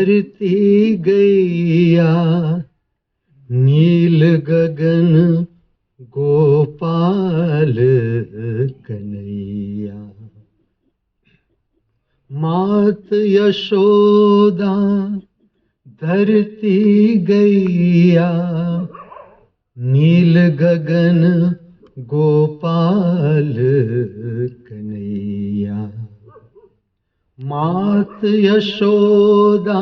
धरती गैया, नील गगन गोपाल कन्हैया। मात यशोदा धरती गैया, नील गगन गोपाल कन्हैया। मात यशोदा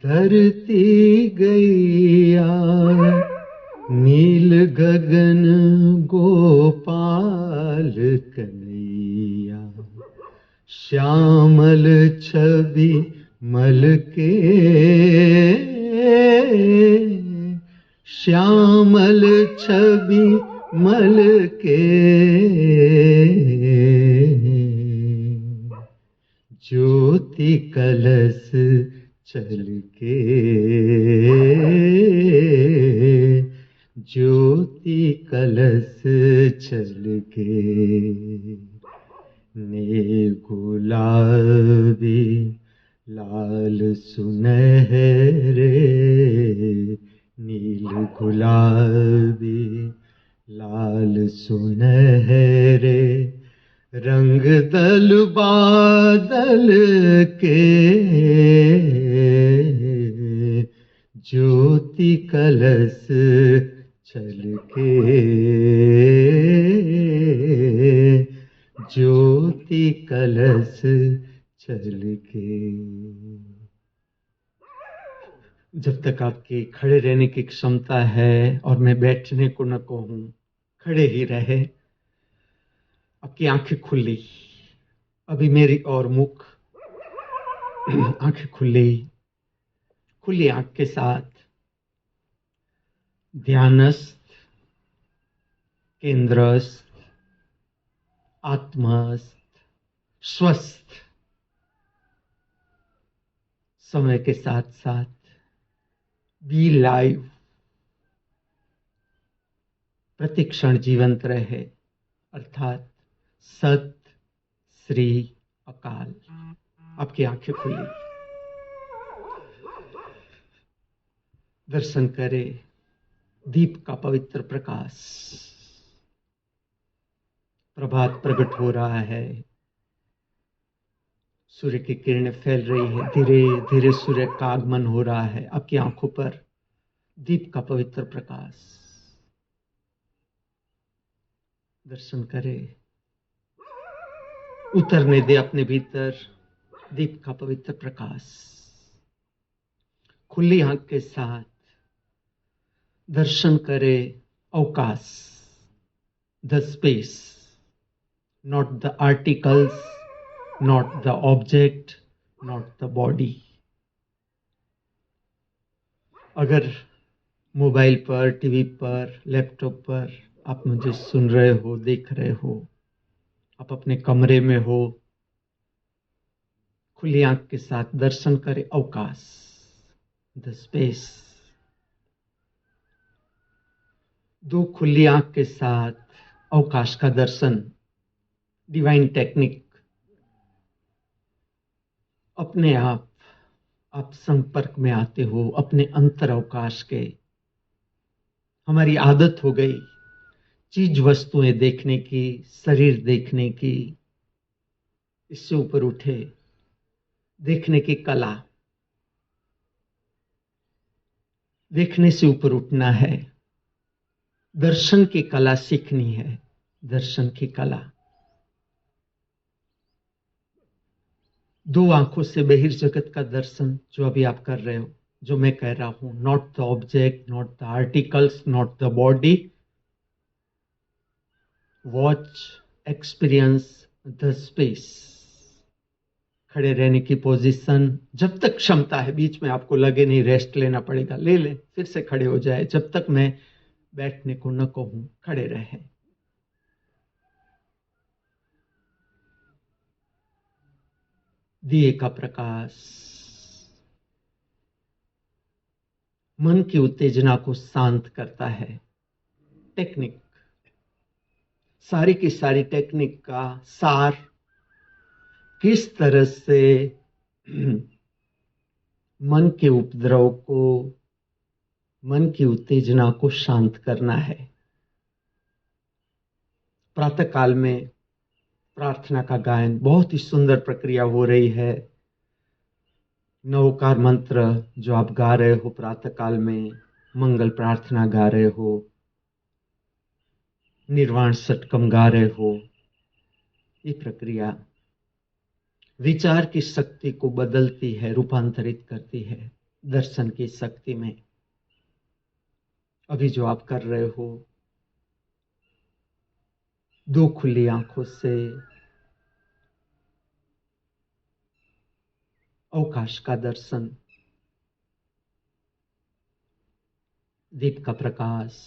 धरती गैया, नील गगन गोपाल कन्हैया। श्यामल छवि मल के, श्यामल छवि मल के, ज्योति कलश चल के, ज्योति कलश चल के। ने गुलाबी लाल सुनहरे, नील गुलाबी लाल सुनहरे, रंग दल बादल के, ज्योति कलश चल के, ज्योति कलश चल के। जब तक आपके खड़े रहने की क्षमता है और मैं बैठने को न कहूं, खड़े ही रहे। आपकी आंखें खुली, अभी मेरी और मुख, आंखें खुली, खुली आंख के साथ ध्यानस्थ, केंद्रस्थ, आत्मस्थ, स्वस्थ, समय के साथ साथ बी लाइव, प्रतिक्षण जीवंत रहे, अर्थात सत श्री अकाल। आपकी आंखें खुली, दर्शन करें दीप का पवित्र प्रकाश। प्रभात प्रकट हो रहा है, सूर्य की किरणें फैल रही है, धीरे धीरे सूर्य का आगमन हो रहा है। आपकी आंखों पर दीप का पवित्र प्रकाश। दर्शन करें, उतरने दे अपने भीतर दीप का पवित्र प्रकाश। खुली आंख के साथ दर्शन करें अवकाश, the space, not the articles, not the object, not the body. अगर मोबाइल पर, टीवी पर, लैपटॉप पर आप मुझे सुन रहे हो, देख रहे हो, आप अपने कमरे में हो, खुली आंख के साथ दर्शन करें अवकाश, द स्पेस। दो खुली आंख के साथ अवकाश का दर्शन, डिवाइन टेक्निक। अपने आप संपर्क में आते हो अपने अंतर अवकाश के। हमारी आदत हो गई चीज वस्तुएं देखने की, शरीर देखने की। इससे ऊपर उठे, देखने की कला, देखने से ऊपर उठना है, दर्शन की कला सीखनी है, दर्शन की कला। दो आंखों से बहिर्जगत का दर्शन जो अभी आप कर रहे हो, जो मैं कह रहा हूं, not the object, not the articles, not the body. Watch, experience the space. खड़े रहने की पोजीशन, जब तक क्षमता है, बीच में आपको लगे नहीं रेस्ट लेना पड़ेगा, ले लें, फिर से खड़े हो जाए। जब तक मैं बैठने को न कहूं, खड़े रहें। दिए का प्रकाश मन की उत्तेजना को शांत करता है। टेक्निक, सारी की सारी टेक्निक का सार, किस तरह से मन के उपद्रव को, मन की उत्तेजना को शांत करना है। प्रातः काल में प्रार्थना का गायन बहुत ही सुंदर प्रक्रिया हो रही है। नवकार मंत्र जो आप गा रहे हो प्रातः काल में, मंगल प्रार्थना गा रहे हो, निर्वाण षटकम गा रहे हो, ये प्रक्रिया विचार की शक्ति को बदलती है, रूपांतरित करती है दर्शन की शक्ति में। अभी जो आप कर रहे हो, दो खुली आंखों से अवकाश का दर्शन, दीप का प्रकाश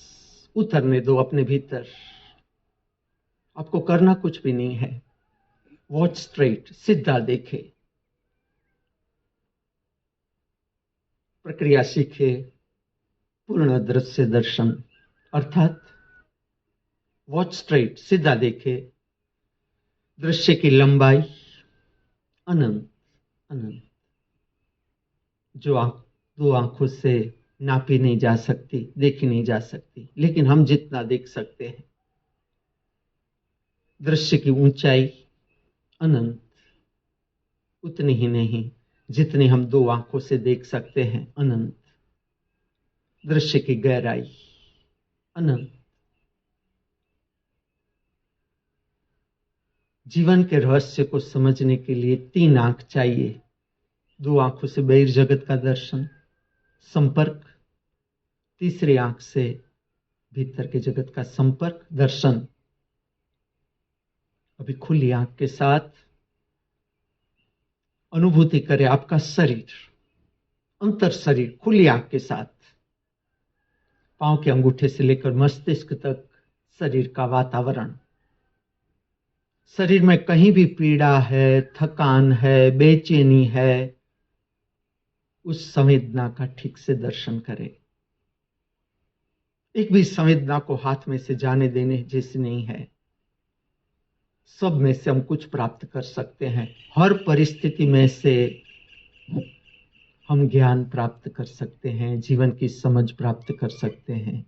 उतरने दो अपने भीतर। आपको करना कुछ भी नहीं है। वॉच स्ट्रेट, सीधा देखे, प्रक्रिया सीखे। पूर्ण दृश्य दर्शन अर्थात वॉच स्ट्रेट, सीधा देखे। दृश्य की लंबाई अनंत अनंत, जो दो आंखों से नापी नहीं जा सकती, देखी नहीं जा सकती, लेकिन हम जितना देख सकते हैं। दृश्य की ऊंचाई अनंत, उतनी ही नहीं जितनी हम दो आंखों से देख सकते हैं, अनंत। दृश्य की गहराई अनंत। जीवन के रहस्य को समझने के लिए तीन आंख चाहिए। दो आंखों से बहिर्जगत का दर्शन, संपर्क, तीसरी आंख से भीतर के जगत का संपर्क, दर्शन। अभी खुली आंख के साथ अनुभूति करें आपका शरीर, अंतर शरीर, खुली आंख के साथ। पांव के अंगूठे से लेकर मस्तिष्क तक शरीर का वातावरण। शरीर में कहीं भी पीड़ा है, थकान है, बेचैनी है, उस संवेदना का ठीक से दर्शन करें। एक भी संवेदना को हाथ में से जाने देने जैसी नहीं है। सब में से हम कुछ प्राप्त कर सकते हैं। हर परिस्थिति में से हम ज्ञान प्राप्त कर सकते हैं, जीवन की समझ प्राप्त कर सकते हैं।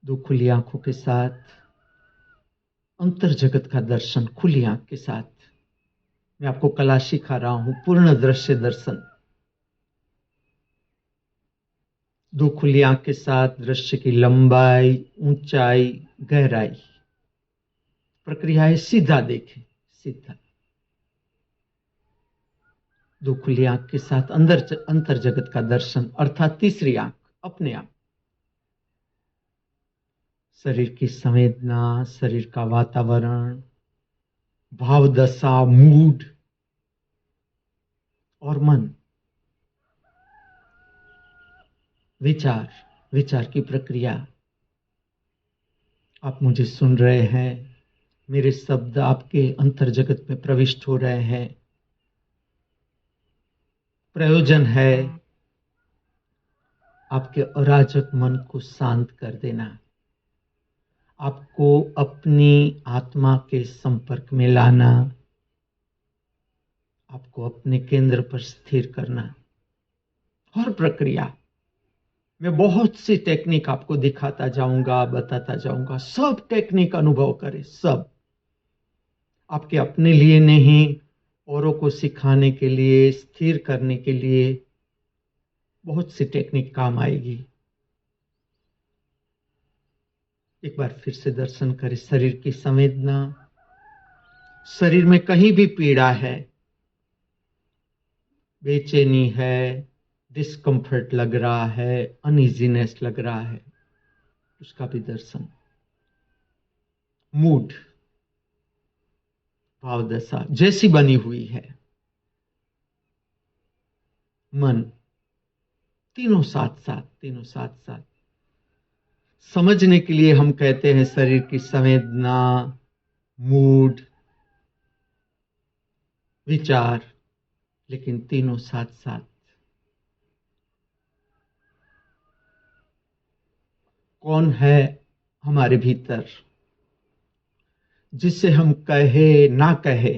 दो खुली आंखों के साथ अंतर जगत का दर्शन, खुली आंख के साथ। मैं आपको कला सिखा रहा हूं, पूर्ण दृश्य दर्शन। दो खुली आंख के साथ दृश्य की लंबाई, ऊंचाई, गहराई। प्रक्रिया है सीधा देखें, सीधा। दो खुली आंख के साथ अंतर जगत का दर्शन अर्थात तीसरी आंख, अपने आप। शरीर की संवेदना, शरीर का वातावरण, भाव दशा, मूड और मन, विचार, विचार की प्रक्रिया। आप मुझे सुन रहे हैं, मेरे शब्द आपके अंतर जगत में प्रविष्ट हो रहे हैं। प्रयोजन है आपके अराजक मन को शांत कर देना, आपको अपनी आत्मा के संपर्क में लाना, आपको अपने केंद्र पर स्थिर करना। हर प्रक्रिया मैं बहुत सी टेक्निक आपको दिखाता जाऊंगा, बताता जाऊंगा। सब टेक्निक अनुभव करें, सब आपके अपने लिए नहीं, औरों को सिखाने के लिए, स्थिर करने के लिए बहुत सी टेक्निक काम आएगी। एक बार फिर से दर्शन करें शरीर की संवेदना। शरीर में कहीं भी पीड़ा है, बेचैनी है, डिस्कम्फर्ट लग रहा है, अनइजीनेस लग रहा है, उसका भी दर्शन। मूड, भाव दशा जैसी बनी हुई है, मन, तीनों साथ साथ, तीनों साथ साथ। समझने के लिए हम कहते हैं शरीर की संवेदना, मूड, विचार, लेकिन तीनों साथ साथ। कौन है हमारे भीतर जिसे हम कहे ना कहे,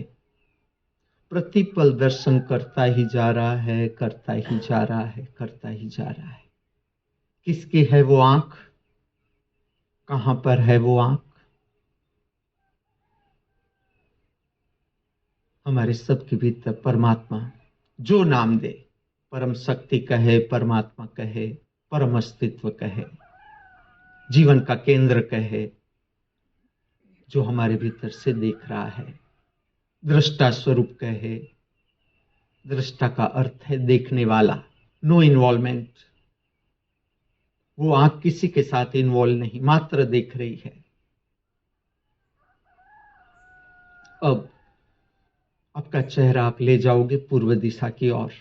प्रतिपल दर्शन करता ही जा रहा है, करता ही जा रहा है, करता ही जा रहा है। किसकी है वो आंख? कहां पर है वो आंख? हमारे सबके भीतर परमात्मा जो नाम दे, परम शक्ति कहे, परमात्मा कहे, परम अस्तित्व कहे, जीवन का केंद्र कहे, जो हमारे भीतर से देख रहा है, दृष्टा स्वरूप कहे। दृष्टा का अर्थ है देखने वाला, नो इन्वॉल्वमेंट। वो आंख किसी के साथ इन्वॉल्व नहीं, मात्र देख रही है। अब आपका चेहरा आप ले जाओगे पूर्व दिशा की ओर,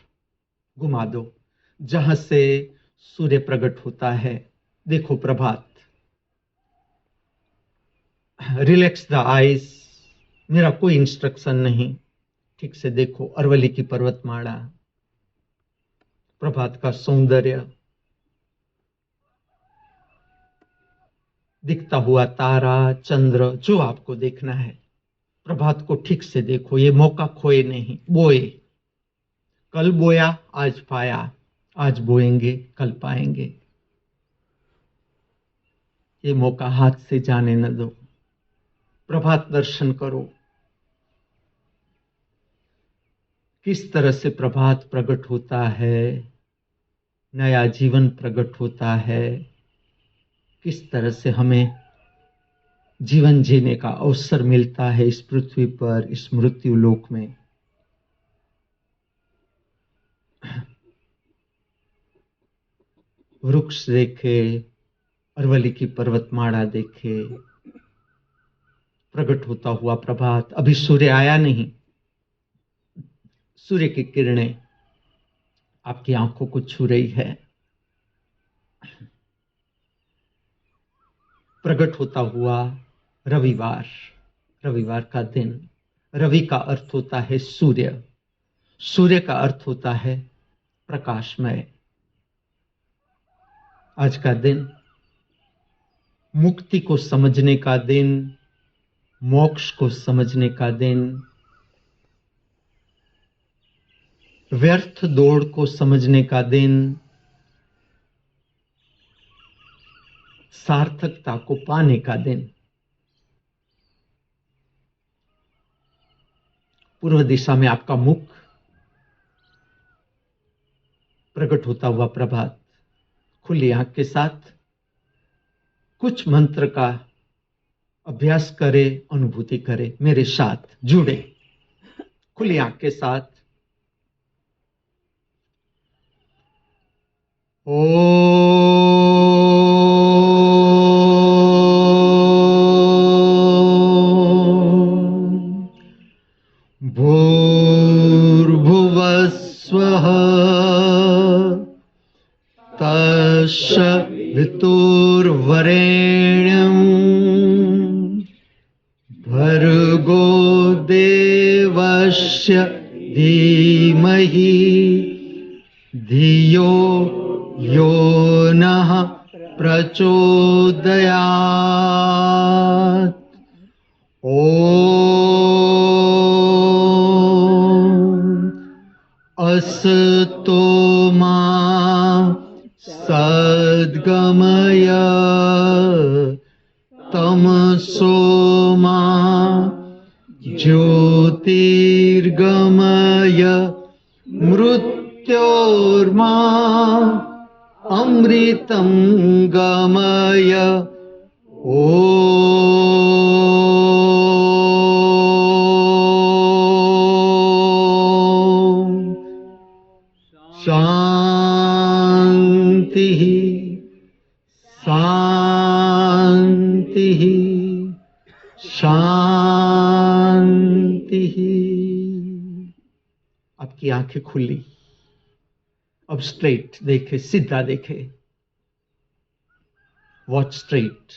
घुमा दो, जहां से सूर्य प्रकट होता है। देखो प्रभात। Relax the eyes. मेरा कोई इंस्ट्रक्शन नहीं, ठीक से देखो अरवली की पर्वतमाला, प्रभात का सौंदर्य, दिखता हुआ तारा, चंद्र, जो आपको देखना है। प्रभात को ठीक से देखो, ये मौका खोए नहीं। बोए, कल बोया आज पाया, आज बोएंगे कल पाएंगे। ये मौका हाथ से जाने न दो। प्रभात दर्शन करो, किस तरह से प्रभात प्रकट होता है, नया जीवन प्रकट होता है, किस तरह से हमें जीवन जीने का अवसर मिलता है इस पृथ्वी पर, इस मृत्यु लोक में। वृक्ष देखे, अरवली की पर्वतमाला देखे, प्रकट होता हुआ प्रभात। अभी सूर्य आया नहीं, सूर्य की किरणें आपकी आंखों को छू रही है। प्रकट होता हुआ रविवार, रविवार का दिन। रवि का अर्थ होता है सूर्य, सूर्य का अर्थ होता है प्रकाशमय। आज का दिन मुक्ति को समझने का दिन, मोक्ष को समझने का दिन, व्यर्थ दौड़ को समझने का दिन, सार्थकता को पाने का दिन। पूर्व दिशा में आपका मुख, प्रकट होता हुआ प्रभात। खुली आंख के साथ कुछ मंत्र का अभ्यास करे, अनुभूति करे, मेरे साथ जुड़े। खुली आंख के साथ भूर्भुवस्वः तत्सवितुर्वरेण्यं भर्गो देवस्य धीमहि धियो यो नः प्रचोदयात्। असतो मा सद्गमय तमसो मा ज्योतिर्गमय मृत्योर्मा अमृतं गमय। शांति शांति शांति। आपकी आंखें खुली, अब स्ट्रेट देखे, सीधा देखे। वॉच स्ट्रेट,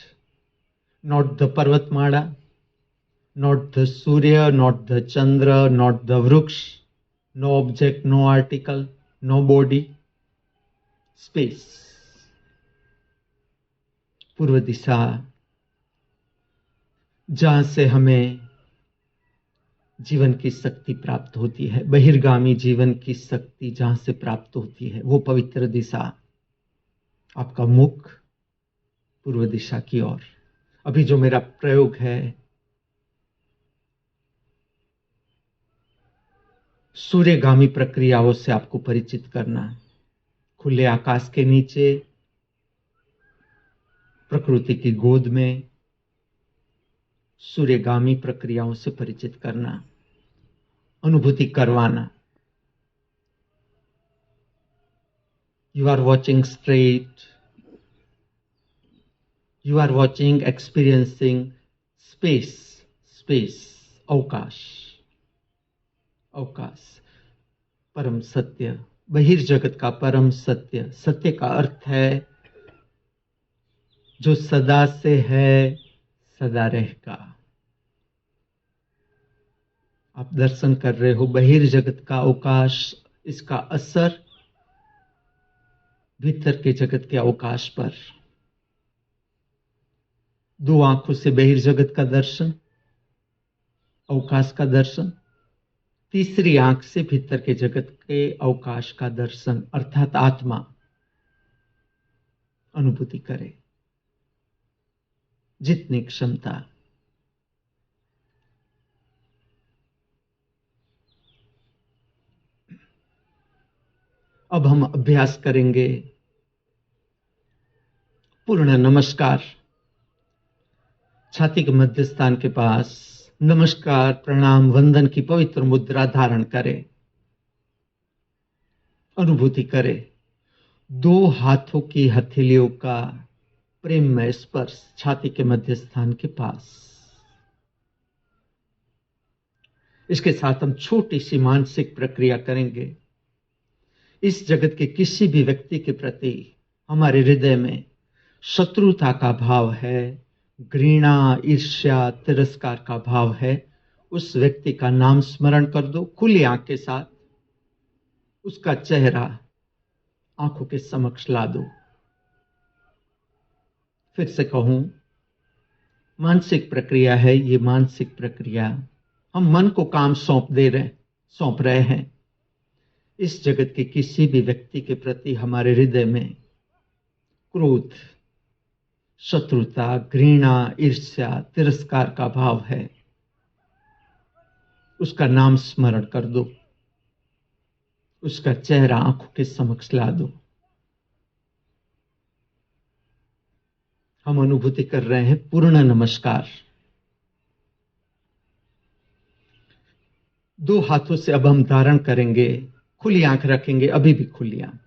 नॉट द पर्वतमाला, not the Surya, not the Chandra, not the Vruksh, no object, no article, no body, space. पूर्व दिशा, जहां से हमें जीवन की शक्ति प्राप्त होती है। बहिर्गामी जीवन की शक्ति जहां से प्राप्त होती है वो पवित्र दिशा, आपका मुख पूर्व दिशा की ओर। अभी जो मेरा प्रयोग है, सूर्यगामी प्रक्रियाओं से आपको परिचित करना, खुले आकाश के नीचे, प्रकृति की गोद में सूर्यगामी प्रक्रियाओं से परिचित करना, अनुभूति करवाना। You are watching straight, you are watching, experiencing space, अवकाश, परम सत्य, बहिर्जगत का परम सत्य। सत्य का अर्थ है जो सदा से है, सदा रहेगा। आप दर्शन कर रहे हो बहिर्जगत का अवकाश, इसका असर भीतर के जगत के अवकाश पर। दो आंखों से बहिर्जगत का दर्शन, अवकाश का दर्शन, तीसरी आंख से भीतर के जगत के अवकाश का दर्शन, अर्थात आत्मा अनुभूति करे जितनी क्षमता। अब हम अभ्यास करेंगे पूर्ण नमस्कार। छाती के मध्य स्थान के पास नमस्कार, प्रणाम, वंदन की पवित्र मुद्रा धारण करें। अनुभूति करें दो हाथों की हथेलियों का प्रेममय स्पर्श छाती के मध्य स्थान के पास। इसके साथ हम छोटी सी मानसिक प्रक्रिया करेंगे। इस जगत के किसी भी व्यक्ति के प्रति हमारे हृदय में शत्रुता का भाव है, घृणा, ईर्ष्या, तिरस्कार का भाव है, उस व्यक्ति का नाम स्मरण कर दो खुली आंख के साथ। उसका चेहरा आंखों के समक्ष ला दो। फिर से कहूं, मानसिक प्रक्रिया है ये। मानसिक प्रक्रिया हम मन को काम सौंप रहे हैं। इस जगत के किसी भी व्यक्ति के प्रति हमारे हृदय में क्रोध, शत्रुता, घृणा, ईर्ष्या, तिरस्कार का भाव है, उसका नाम स्मरण कर दो। उसका चेहरा आंखों के समक्ष ला दो। हम अनुभूति कर रहे हैं पूर्ण नमस्कार। दो हाथों से अब हम धारण करेंगे, खुली आंख रखेंगे, अभी भी खुली आंख।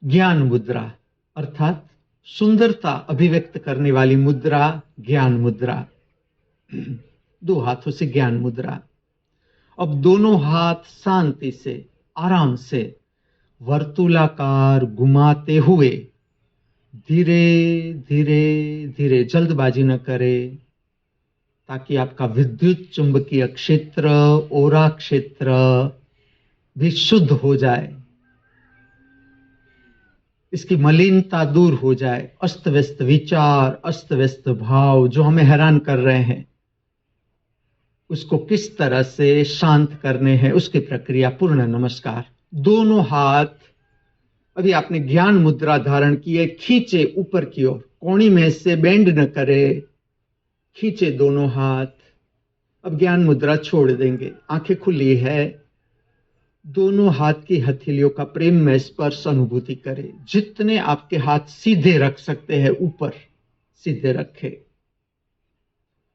ज्ञान मुद्रा, अर्थात सुंदरता अभिव्यक्त करने वाली मुद्रा, ज्ञान मुद्रा। दो हाथों से ज्ञान मुद्रा। अब दोनों हाथ शांति से, आराम से वर्तुलाकार घुमाते हुए धीरे धीरे धीरे, जल्दबाजी न करें, ताकि आपका विद्युत चुंबकीय क्षेत्र, ओरा क्षेत्र भी शुद्ध हो जाए, इसकी मलिनता दूर हो जाए। अस्त व्यस्त विचार, अस्त व्यस्त भाव जो हमें हैरान कर रहे हैं, उसको किस तरह से शांत करने हैं, उसकी प्रक्रिया पूर्ण नमस्कार। दोनों हाथ, अभी आपने ज्ञान मुद्रा धारण की है, खींचे ऊपर की ओर, कोणी में से बेंड न करे, खींचे दोनों हाथ। अब ज्ञान मुद्रा छोड़ देंगे, आंखें खुली है। दोनों हाथ की हथेलियों का प्रेम में स्पर्श अनुभूति करें। जितने आपके हाथ सीधे रख सकते हैं ऊपर, सीधे रखे।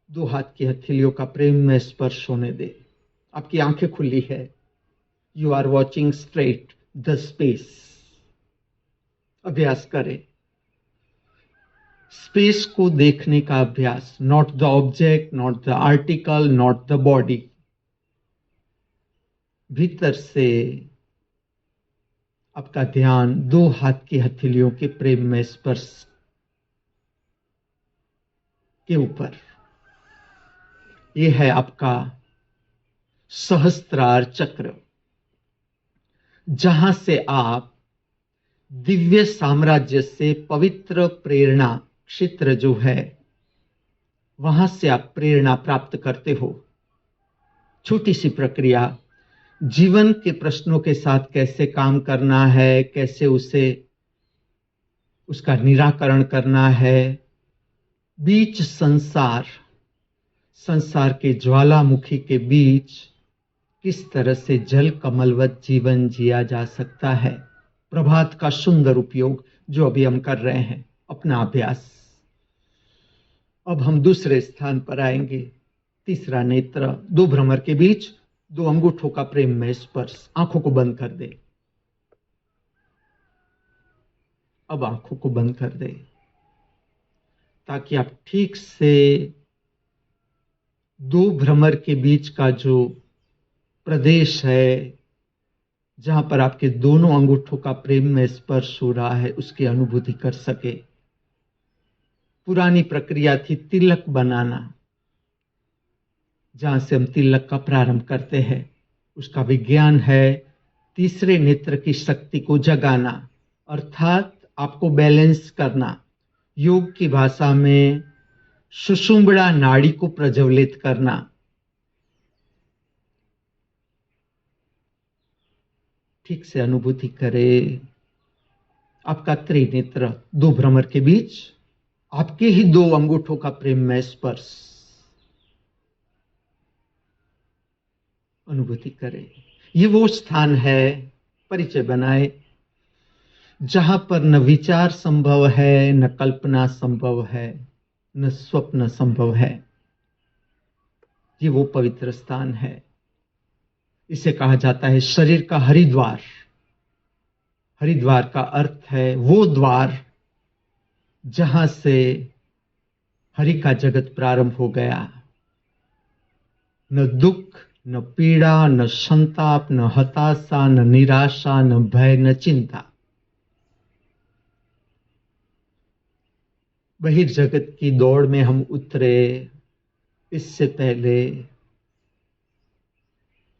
दो हाथ की हथेलियों का प्रेम में स्पर्श होने दे। आपकी आंखें खुली है। You are watching straight the space. अभ्यास करें स्पेस को देखने का अभ्यास। Not the object, not the article, not the body. भीतर से आपका ध्यान दो हाथ की हथेलियों के प्रेम में स्पर्श के ऊपर। यह है आपका सहस्त्रार चक्र, जहां से आप दिव्य साम्राज्य से पवित्र प्रेरणा क्षेत्र जो है वहां से आप प्रेरणा प्राप्त करते हो। छोटी सी प्रक्रिया, जीवन के प्रश्नों के साथ कैसे काम करना है, कैसे उसका निराकरण करना है। बीच संसार के ज्वालामुखी के बीच किस तरह से जल कमलवत जीवन जिया जा सकता है। प्रभात का सुंदर उपयोग जो अभी हम कर रहे हैं, अपना अभ्यास। अब हम दूसरे स्थान पर आएंगे। तीसरा नेत्र, दो भ्रमर के बीच दो अंगूठों का प्रेम में स्पर्श। आंखों को बंद कर दे। अब आंखों को बंद कर दे ताकि आप ठीक से दो भ्रमर के बीच का जो प्रदेश है, जहां पर आपके दोनों अंगूठों का प्रेम में स्पर्श हो रहा है, उसकी अनुभूति कर सके। पुरानी प्रक्रिया थी तिलक बनाना, जहां से हम तिलक का प्रारंभ करते हैं। उसका विज्ञान है तीसरे नेत्र की शक्ति को जगाना, अर्थात आपको बैलेंस करना। योग की भाषा में सुषुम्बड़ा नाड़ी को प्रज्वलित करना। ठीक से अनुभूति करे। आपका त्रिनेत्र, दो भ्रमर के बीच आपके ही दो अंगूठों का प्रेम में स्पर्श। अनुभूति करे। ये वो स्थान है, परिचय बनाए, जहां पर न विचार संभव है, न कल्पना संभव है, न स्वप्न संभव है। ये वो पवित्र स्थान है। इसे कहा जाता है शरीर का हरिद्वार। हरिद्वार का अर्थ है वो द्वार जहां से हरि का जगत प्रारंभ हो गया। न दुख, न पीड़ा, न संताप, न हताशा, न निराशा, न भय, न चिंता। बहिर्जगत की दौड़ में हम उतरे, इससे पहले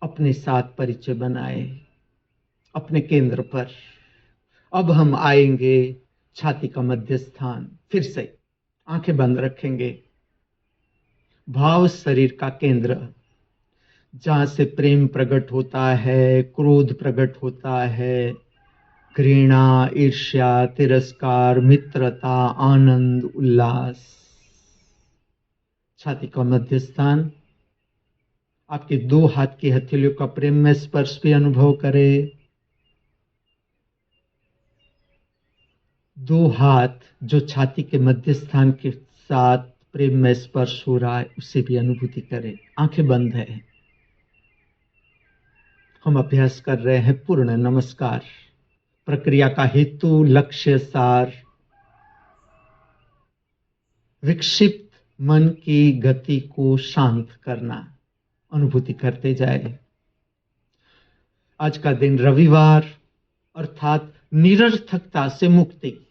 अपने साथ परिचय बनाए, अपने केंद्र पर। अब हम आएंगे छाती का मध्य स्थान। फिर से आंखें बंद रखेंगे। भाव शरीर का केंद्र, जहां से प्रेम प्रकट होता है, क्रोध प्रकट होता है, घृणा, ईर्ष्या, तिरस्कार, मित्रता, आनंद, उल्लास। छाती का मध्य स्थान। आपके दो हाथ की हथेलियों का प्रेम में स्पर्श भी अनुभव करें। दो हाथ जो छाती के मध्य स्थान के साथ प्रेम में स्पर्श हो रहा है, उसे भी अनुभूति करें। आंखें बंद है। हम अभ्यास कर रहे हैं पूर्ण नमस्कार। प्रक्रिया का हेतु, लक्ष्य, सार, विक्षिप्त मन की गति को शांत करना। अनुभूति करते जाए। आज का दिन रविवार, अर्थात निरर्थकता से मुक्ति,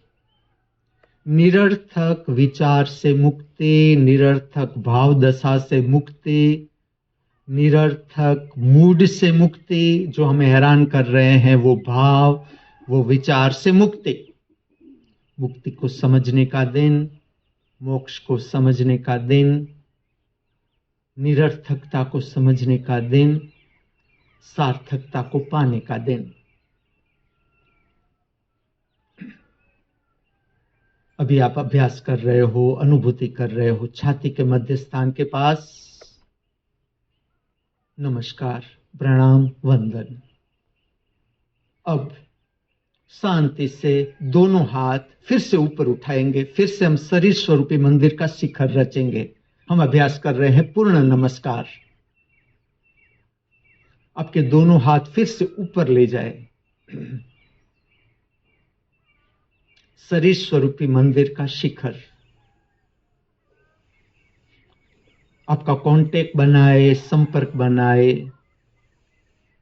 निरर्थक विचार से मुक्ति, निरर्थक भाव दशा से मुक्ति, निरर्थक मूड से मुक्ति, जो हमें हैरान कर रहे हैं, वो भाव, वो विचार से मुक्ति। मुक्ति को समझने का दिन, मोक्ष को समझने का दिन, निरर्थकता को समझने का दिन, सार्थकता को पाने का दिन। अभी आप अभ्यास कर रहे हो, अनुभूति कर रहे हो छाती के मध्य स्थान के पास। नमस्कार, प्रणाम, वंदन। अब शांति से दोनों हाथ फिर से ऊपर उठाएंगे। फिर से हम शरीर स्वरूपी मंदिर का शिखर रचेंगे। हम अभ्यास कर रहे हैं पूर्ण नमस्कार। आपके दोनों हाथ फिर से ऊपर ले जाए। शरीर स्वरूपी मंदिर का शिखर। आपका कांटेक्ट बनाए, संपर्क बनाए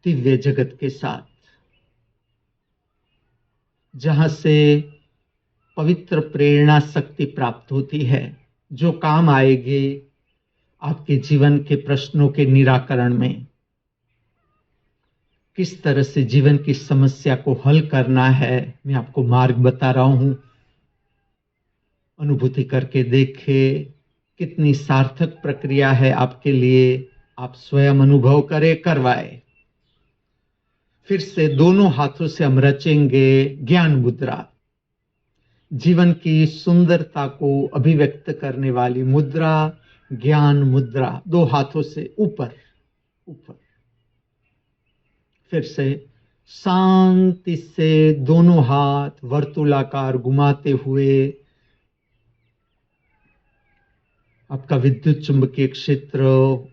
दिव्य जगत के साथ, जहां से पवित्र प्रेरणा शक्ति प्राप्त होती है, जो काम आएगी आपके जीवन के प्रश्नों के निराकरण में। किस तरह से जीवन की समस्या को हल करना है, मैं आपको मार्ग बता रहा हूं। अनुभूति करके देखे। कितनी सार्थक प्रक्रिया है आपके लिए, आप स्वयं अनुभव करें, करवाए। फिर से दोनों हाथों से हम रचेंगे ज्ञान मुद्रा, जीवन की सुंदरता को अभिव्यक्त करने वाली मुद्रा, ज्ञान मुद्रा। दो हाथों से ऊपर ऊपर। फिर से शांति से दोनों हाथ वर्तुलाकार घुमाते हुए आपका विद्युत चुंबकीय क्षेत्र,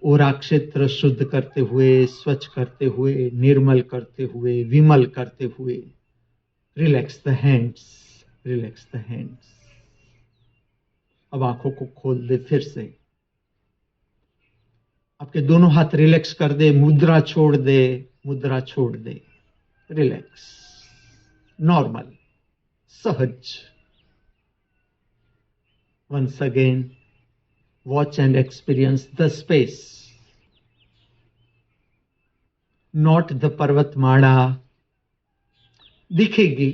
ओरा क्षेत्र शुद्ध करते हुए, स्वच्छ करते हुए, निर्मल करते हुए, विमल करते हुए। Relax the hands, relax the hands. अब आंखों को खोल दे। फिर से आपके दोनों हाथ रिलैक्स कर दे, मुद्रा छोड़ दे, मुद्रा छोड़ दे। रिलैक्स, नॉर्मल, सहज। Once again, watch and experience the space, not the पर्वतमाला। दिखेगी,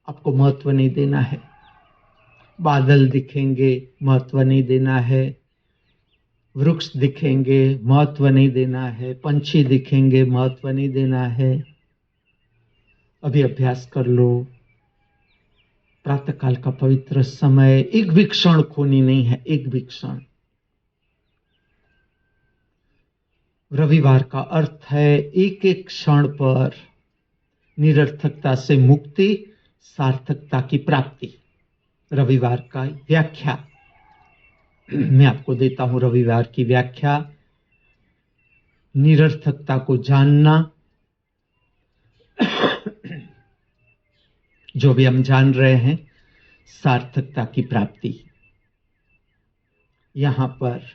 आपको महत्व नहीं देना है। बादल दिखेंगे, महत्व नहीं देना है। वृक्ष दिखेंगे, महत्व नहीं देना है। पंछी दिखेंगे, महत्व नहीं देना है। अभी अभ्यास कर लो। प्रातःकाल का पवित्र समय, एक भी क्षण खोनी नहीं है, एक भी क्षण। रविवार का अर्थ है एक एक क्षण पर निरर्थकता से मुक्ति, सार्थकता की प्राप्ति। रविवार का व्याख्या मैं आपको देता हूं। रविवार की व्याख्या, निरर्थकता को जानना। जो भी हम जान रहे हैं, सार्थकता की प्राप्ति। यहां पर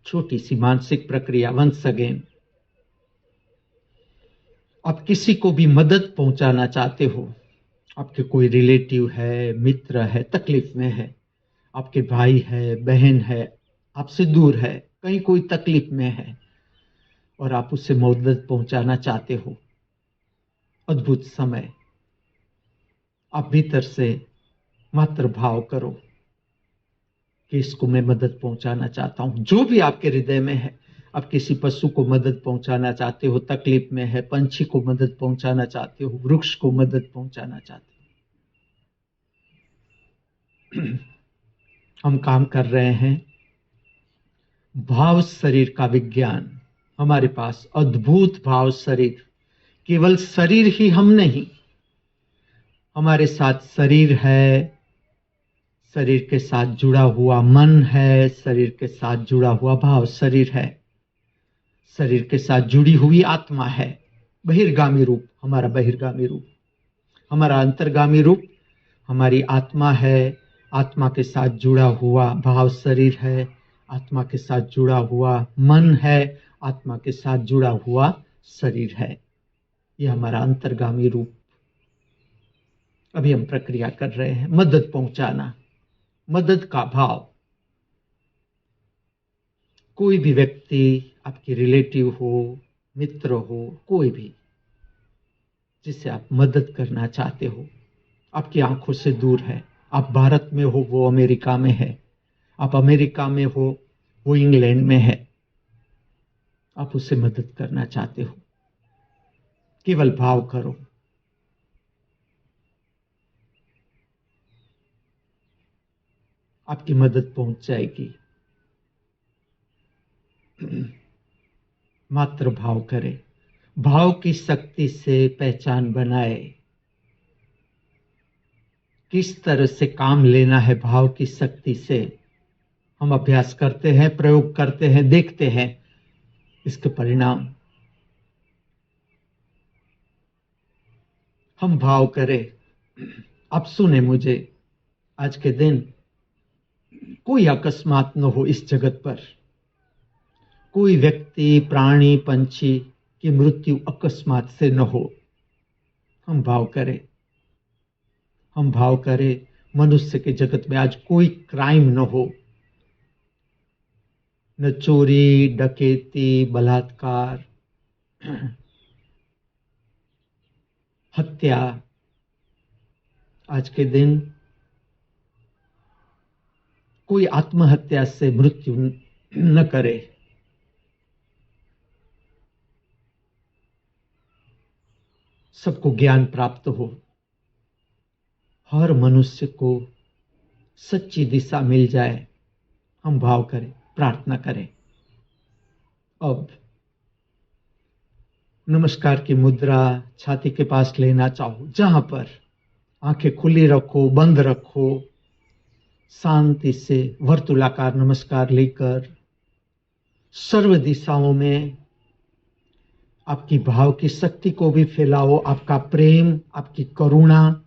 छोटी सी मानसिक प्रक्रिया। वंस अगेन, आप किसी को भी मदद पहुंचाना चाहते हो, आपके कोई रिलेटिव है, मित्र है, तकलीफ में है, आपके भाई है, बहन है, आपसे दूर है, कहीं कोई तकलीफ में है और आप उसे मदद पहुंचाना चाहते हो। अद्भुत समय। आप भीतर से मात्र भाव करो कि इसको मैं मदद पहुंचाना चाहता हूं। जो भी आपके हृदय में है, आप किसी पशु को मदद पहुंचाना चाहते हो, तकलीफ में है, पंछी को मदद पहुंचाना चाहते हो, वृक्ष को मदद पहुंचाना चाहते हो। हम काम कर रहे हैं भाव शरीर का विज्ञान। हमारे पास अद्भुत भाव शरीर। केवल शरीर ही हम नहीं, हमारे साथ शरीर है, शरीर के साथ जुड़ा हुआ मन है, शरीर के साथ जुड़ा हुआ भाव शरीर है, शरीर के साथ जुड़ी हुई आत्मा है। बहिर्गामी रूप, हमारा बहिर्गामी रूप, हमारा अंतर्गामी रूप हमारी आत्मा है। आत्मा के साथ जुड़ा हुआ भाव शरीर है, आत्मा के साथ जुड़ा हुआ मन है, आत्मा के साथ जुड़ा हुआ शरीर है। यह हमारा अंतर्गामी रूप। अभी हम प्रक्रिया कर रहे हैं मदद पहुंचाना, मदद का भाव। कोई भी व्यक्ति, आपके रिलेटिव हो, मित्र हो, कोई भी जिसे आप मदद करना चाहते हो, आपकी आंखों से दूर है। आप भारत में हो, वो अमेरिका में है। आप अमेरिका में हो, वो इंग्लैंड में है। आप उसे मदद करना चाहते हो, केवल भाव करो। आपकी मदद पहुंच जाएगी। मात्र भाव करें। भाव की शक्ति से पहचान बनाए। किस तरह से काम लेना है भाव की शक्ति से। हम अभ्यास करते हैं, प्रयोग करते हैं, देखते हैं इसके परिणाम। हम भाव करें। आप सुने मुझे, आज के दिन कोई अकस्मात न हो इस जगत पर। कोई व्यक्ति, प्राणी, पंछी की मृत्यु अकस्मात से न हो। हम भाव करें। हम भाव करें मनुष्य के जगत में आज कोई क्राइम न हो। न चोरी, डकैती, बलात्कार, हत्या। आज के दिन कोई आत्महत्या से मृत्यु न करे। सबको ज्ञान प्राप्त हो, हर मनुष्य को सच्ची दिशा मिल जाए, हम भाव करें, प्रार्थना करें। अब नमस्कार की मुद्रा छाती के पास लेना चाहो, जहां पर आंखें खुली रखो, बंद रखो, शांति से वर्तुलाकार नमस्कार लेकर सर्व दिशाओं में आपकी भाव की शक्ति को भी फैलाओ। आपका प्रेम, आपकी करुणा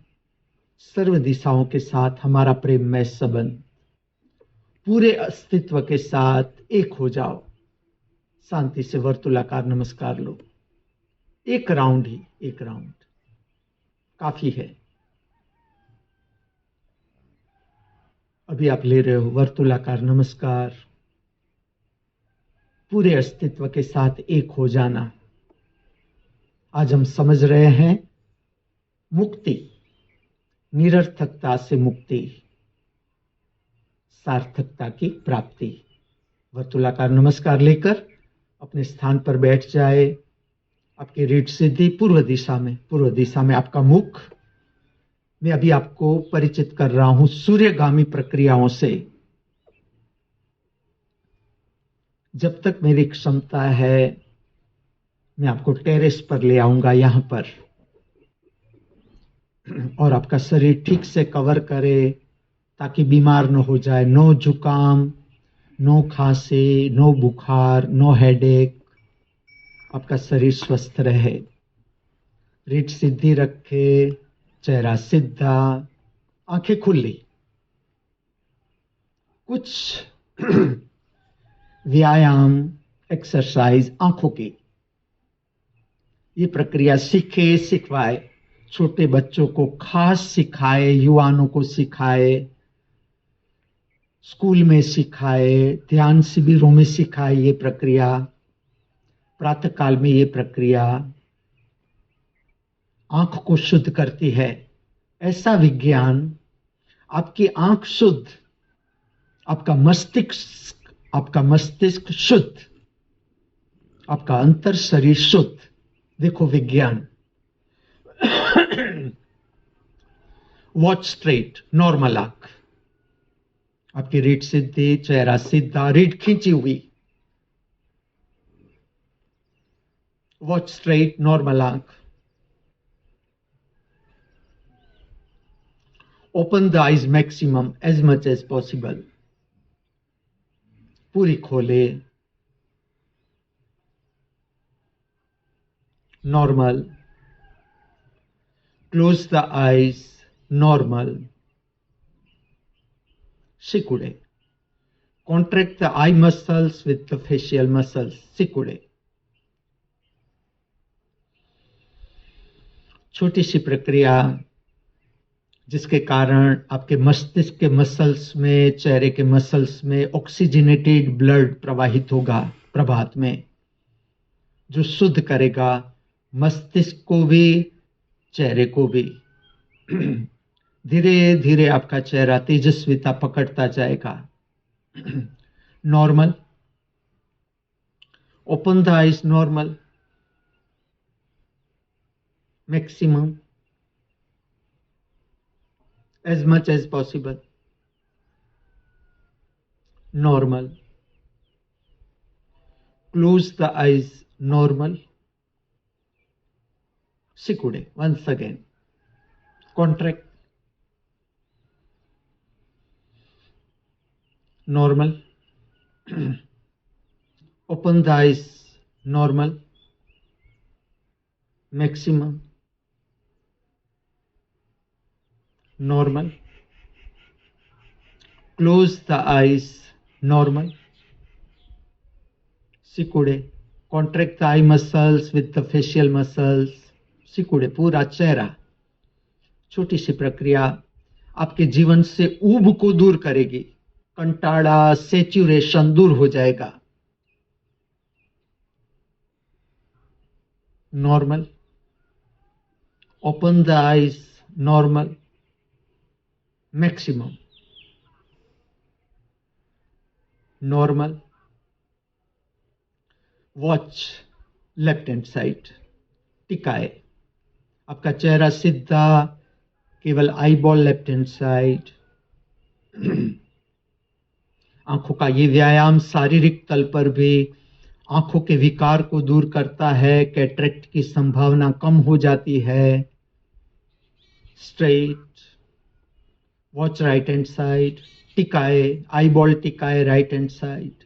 सर्व दिशाओं के साथ, हमारा प्रेममय संबंध पूरे अस्तित्व के साथ एक हो जाओ। शांति से वर्तुलाकार नमस्कार लो, एक राउंड ही, एक राउंड काफी है। अभी आप ले रहे हो वर्तुलाकार नमस्कार, पूरे अस्तित्व के साथ एक हो जाना। आज हम समझ रहे हैं मुक्ति, निरर्थकता से मुक्ति, सार्थकता की प्राप्ति। वर्तुलाकार नमस्कार लेकर अपने स्थान पर बैठ जाए। आपकी रीढ़ सिद्धि पूर्व दिशा में, पूर्व दिशा में आपका मुख। मैं अभी आपको परिचित कर रहा हूं सूर्यगामी प्रक्रियाओं से। जब तक मेरी क्षमता है मैं आपको टेरेस पर ले आऊंगा, यहां पर, और आपका शरीर ठीक से कवर करे ताकि बीमार न हो जाए। नो जुकाम, नो खांसी, नो बुखार, नो हेडेक। आपका शरीर स्वस्थ रहे। रीढ़ सीधी रखे, चेहरा सीधा, आंखें खुली। कुछ व्यायाम, एक्सरसाइज आंखों की, ये प्रक्रिया सीखे, सिखवाए। छोटे बच्चों को खास सिखाए, युवाओं को सिखाए, स्कूल में सिखाए, ध्यान शिविरों में सिखाए। ये प्रक्रिया प्रातः काल में, ये प्रक्रिया आंख को शुद्ध करती है। ऐसा विज्ञान, आपकी आंख शुद्ध, आपका मस्तिष्क शुद्ध, आपका अंतर शरीर शुद्ध। देखो विज्ञान। वॉच स्ट्रेट, नॉर्मल आंख, आपकी रीढ़ सीधी, चेहरा सीधा, रीढ़ खींची हुई। वॉच स्ट्रेट, नॉर्मल आंख। Open the eyes maximum as much as possible. पूरी खोले, normal. Close the eyes, normal. सिकुड़े। Contract the eye muscles with the facial muscles. सिकुड़े। छोटी सी प्रक्रिया जिसके कारण आपके मस्तिष्क के मसल्स में, चेहरे के मसल्स में ऑक्सीजनेटेड ब्लड प्रवाहित होगा प्रभात में, जो शुद्ध करेगा मस्तिष्क को भी, चेहरे को भी। धीरे धीरे आपका चेहरा तेजस्विता पकड़ता जाएगा। Normal. Open the eyes, normal. Maximum as much as possible, normal. Close the eyes, normal. Sikude, once again. Contract, normal. Open the eyes, normal. Maximum, normal. Close the eyes, normal. Sikude, contract the eye muscles with the facial muscles. सिकुड़े पूरा चेहरा। छोटी सी प्रक्रिया आपके जीवन से ऊब को दूर करेगी। कंटाड़ा, सैचुरेशन दूर हो जाएगा। Normal. Open the eyes, normal. Maximum, normal. Watch left hand side, टिकाए। आपका चेहरा सीधा, केवल eyeball left hand side. आंखों का ये व्यायाम शारीरिक तल पर भी आंखों के विकार को दूर करता है, कैटरेक्ट की संभावना कम हो जाती है। Straight, watch right hand side, टिकाए, आई बॉल टिकाए राइट हैंड साइड।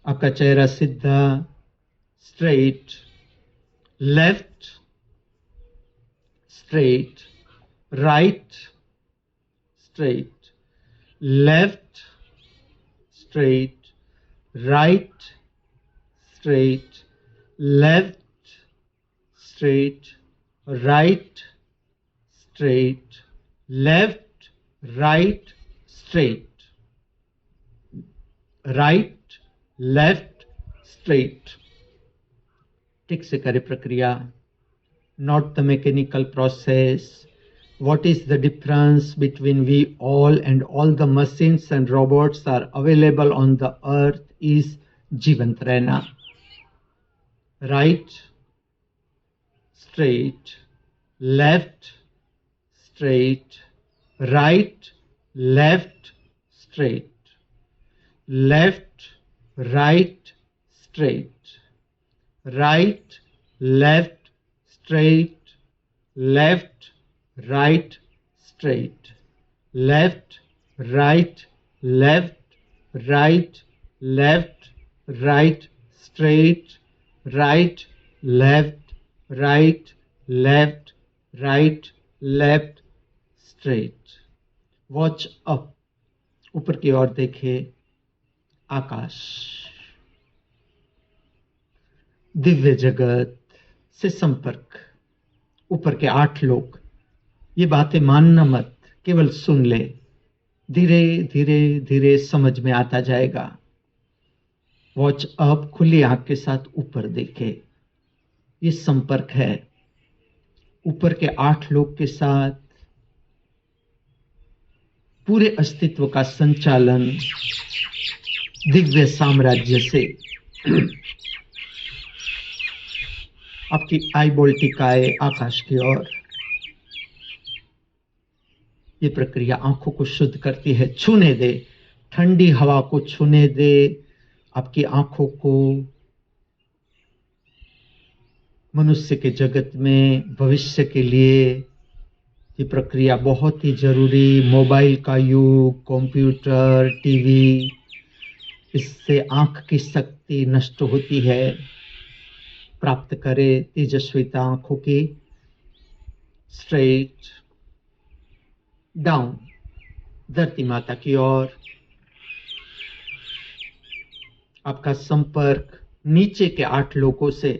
आपका चेहरा सीधा, straight, left, straight, right, straight, left, straight, right, straight, left, straight, right, straight, left, right, straight, right, left, straight. ठीक से करे प्रक्रिया। Not the mechanical process. What is the difference between we all and all the machines and robots are available on the earth is जीवंत रहना। Right, straight, left, straight, right, left, straight, left, right, straight, right, left, straight, left, right, straight, left, right, left, right, left, right, straight, right, left, right, left, right, left, straight. Watch up. ऊपर की ओर देखे, आकाश, दिव्य जगत से संपर्क, ऊपर के 8 लोग। ये बातें मानना मत, केवल सुन ले, धीरे धीरे धीरे समझ में आता जाएगा। वॉच अप, खुली आंख के साथ ऊपर देखे। ये संपर्क है ऊपर के 8 लोग के साथ, पूरे अस्तित्व का संचालन दिव्य साम्राज्य से। आपकी आई बॉल टिकाए आकाश की ओर। ये प्रक्रिया आंखों को शुद्ध करती है। छूने दे, ठंडी हवा को छूने दे आपकी आंखों को। मनुष्य के जगत में भविष्य के लिए ये प्रक्रिया बहुत ही जरूरी। मोबाइल का युग, कंप्यूटर, टीवी, इससे आंख की शक्ति नष्ट होती है। प्राप्त करे तेजस्विता आंखों की। स्ट्रेट डाउन, धरती माता की ओर। आपका संपर्क नीचे के 8 लोगों से,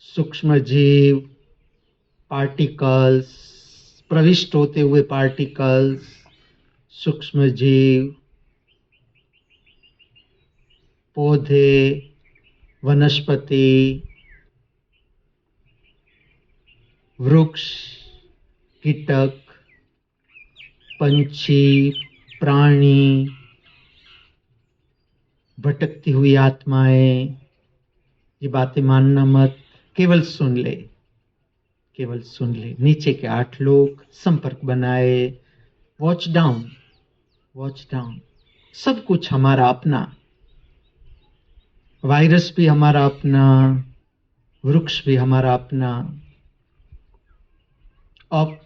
सूक्ष्म जीव, पार्टिकल्स, प्रविष्ट होते हुए पार्टिकल्स, सूक्ष्म जीव, पौधे, वनस्पति, वृक्ष, कीटक, पंछी, प्राणी, भटकती हुई आत्माएं। ये बातें मानना मत, केवल सुन ले, केवल सुन ले। नीचे के 8 लोग संपर्क बनाए। Watch down, watch down. सब कुछ हमारा अपना, वायरस भी हमारा अपना, वृक्ष भी हमारा अपना। अप,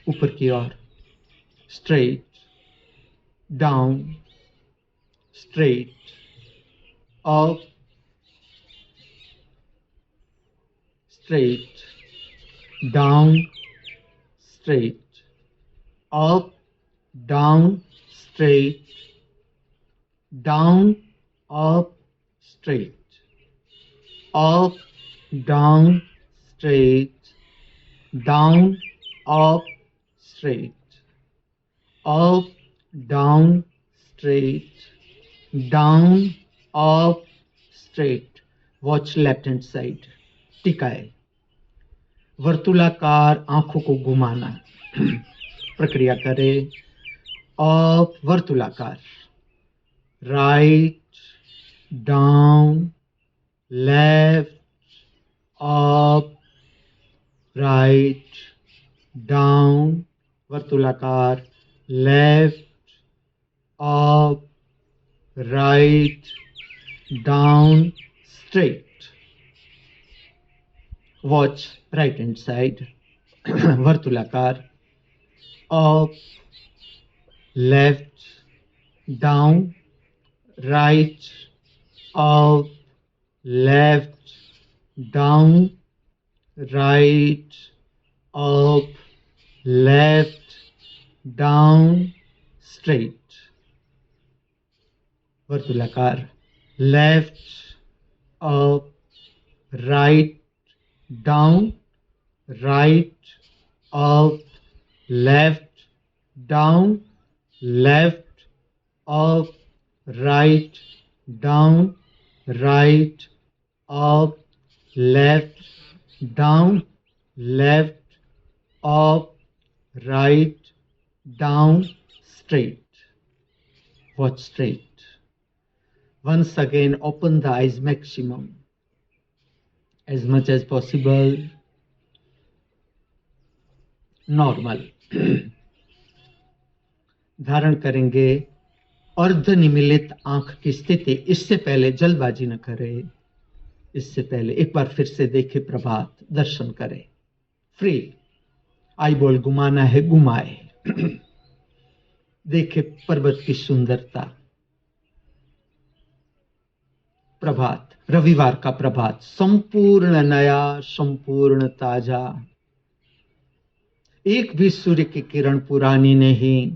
ऊपर की ओर, straight down, straight up, straight down, straight up, down, straight down, up, straight, up, down, straight, down, up, straight, up, down, straight, down, up, straight. Watch left hand side. टिकाए। वर्तुलाकार आंखों को घुमाना। प्रक्रिया करें। अप वर्तुलाकार, right, down, left, up, right, down, वर्तुलाकार, left, up, right, down, straight. Watch right hand side. वर्तुलाकार, up, left, down, right, up, left, down, right, up, left, down, straight. वर्तुलाकार, left, up, right, down, right, up, left, down, left, up, right, down, right, up, left, down, left, up, right, down, straight. Watch straight. Once again, open the eyes maximum. As much as possible. Normal. धारण करेंगे अर्धनिमीलित आंख की स्थिति। इससे पहले जल्दबाजी न करें। इससे पहले एक बार फिर से देखें, प्रभात दर्शन करें। फ्री आई बॉल घुमाना है, घुमाए। देखे पर्वत की सुंदरता। प्रभात, रविवार का प्रभात, संपूर्ण नया, संपूर्ण ताजा। एक भी सूर्य की किरण पुरानी नहीं,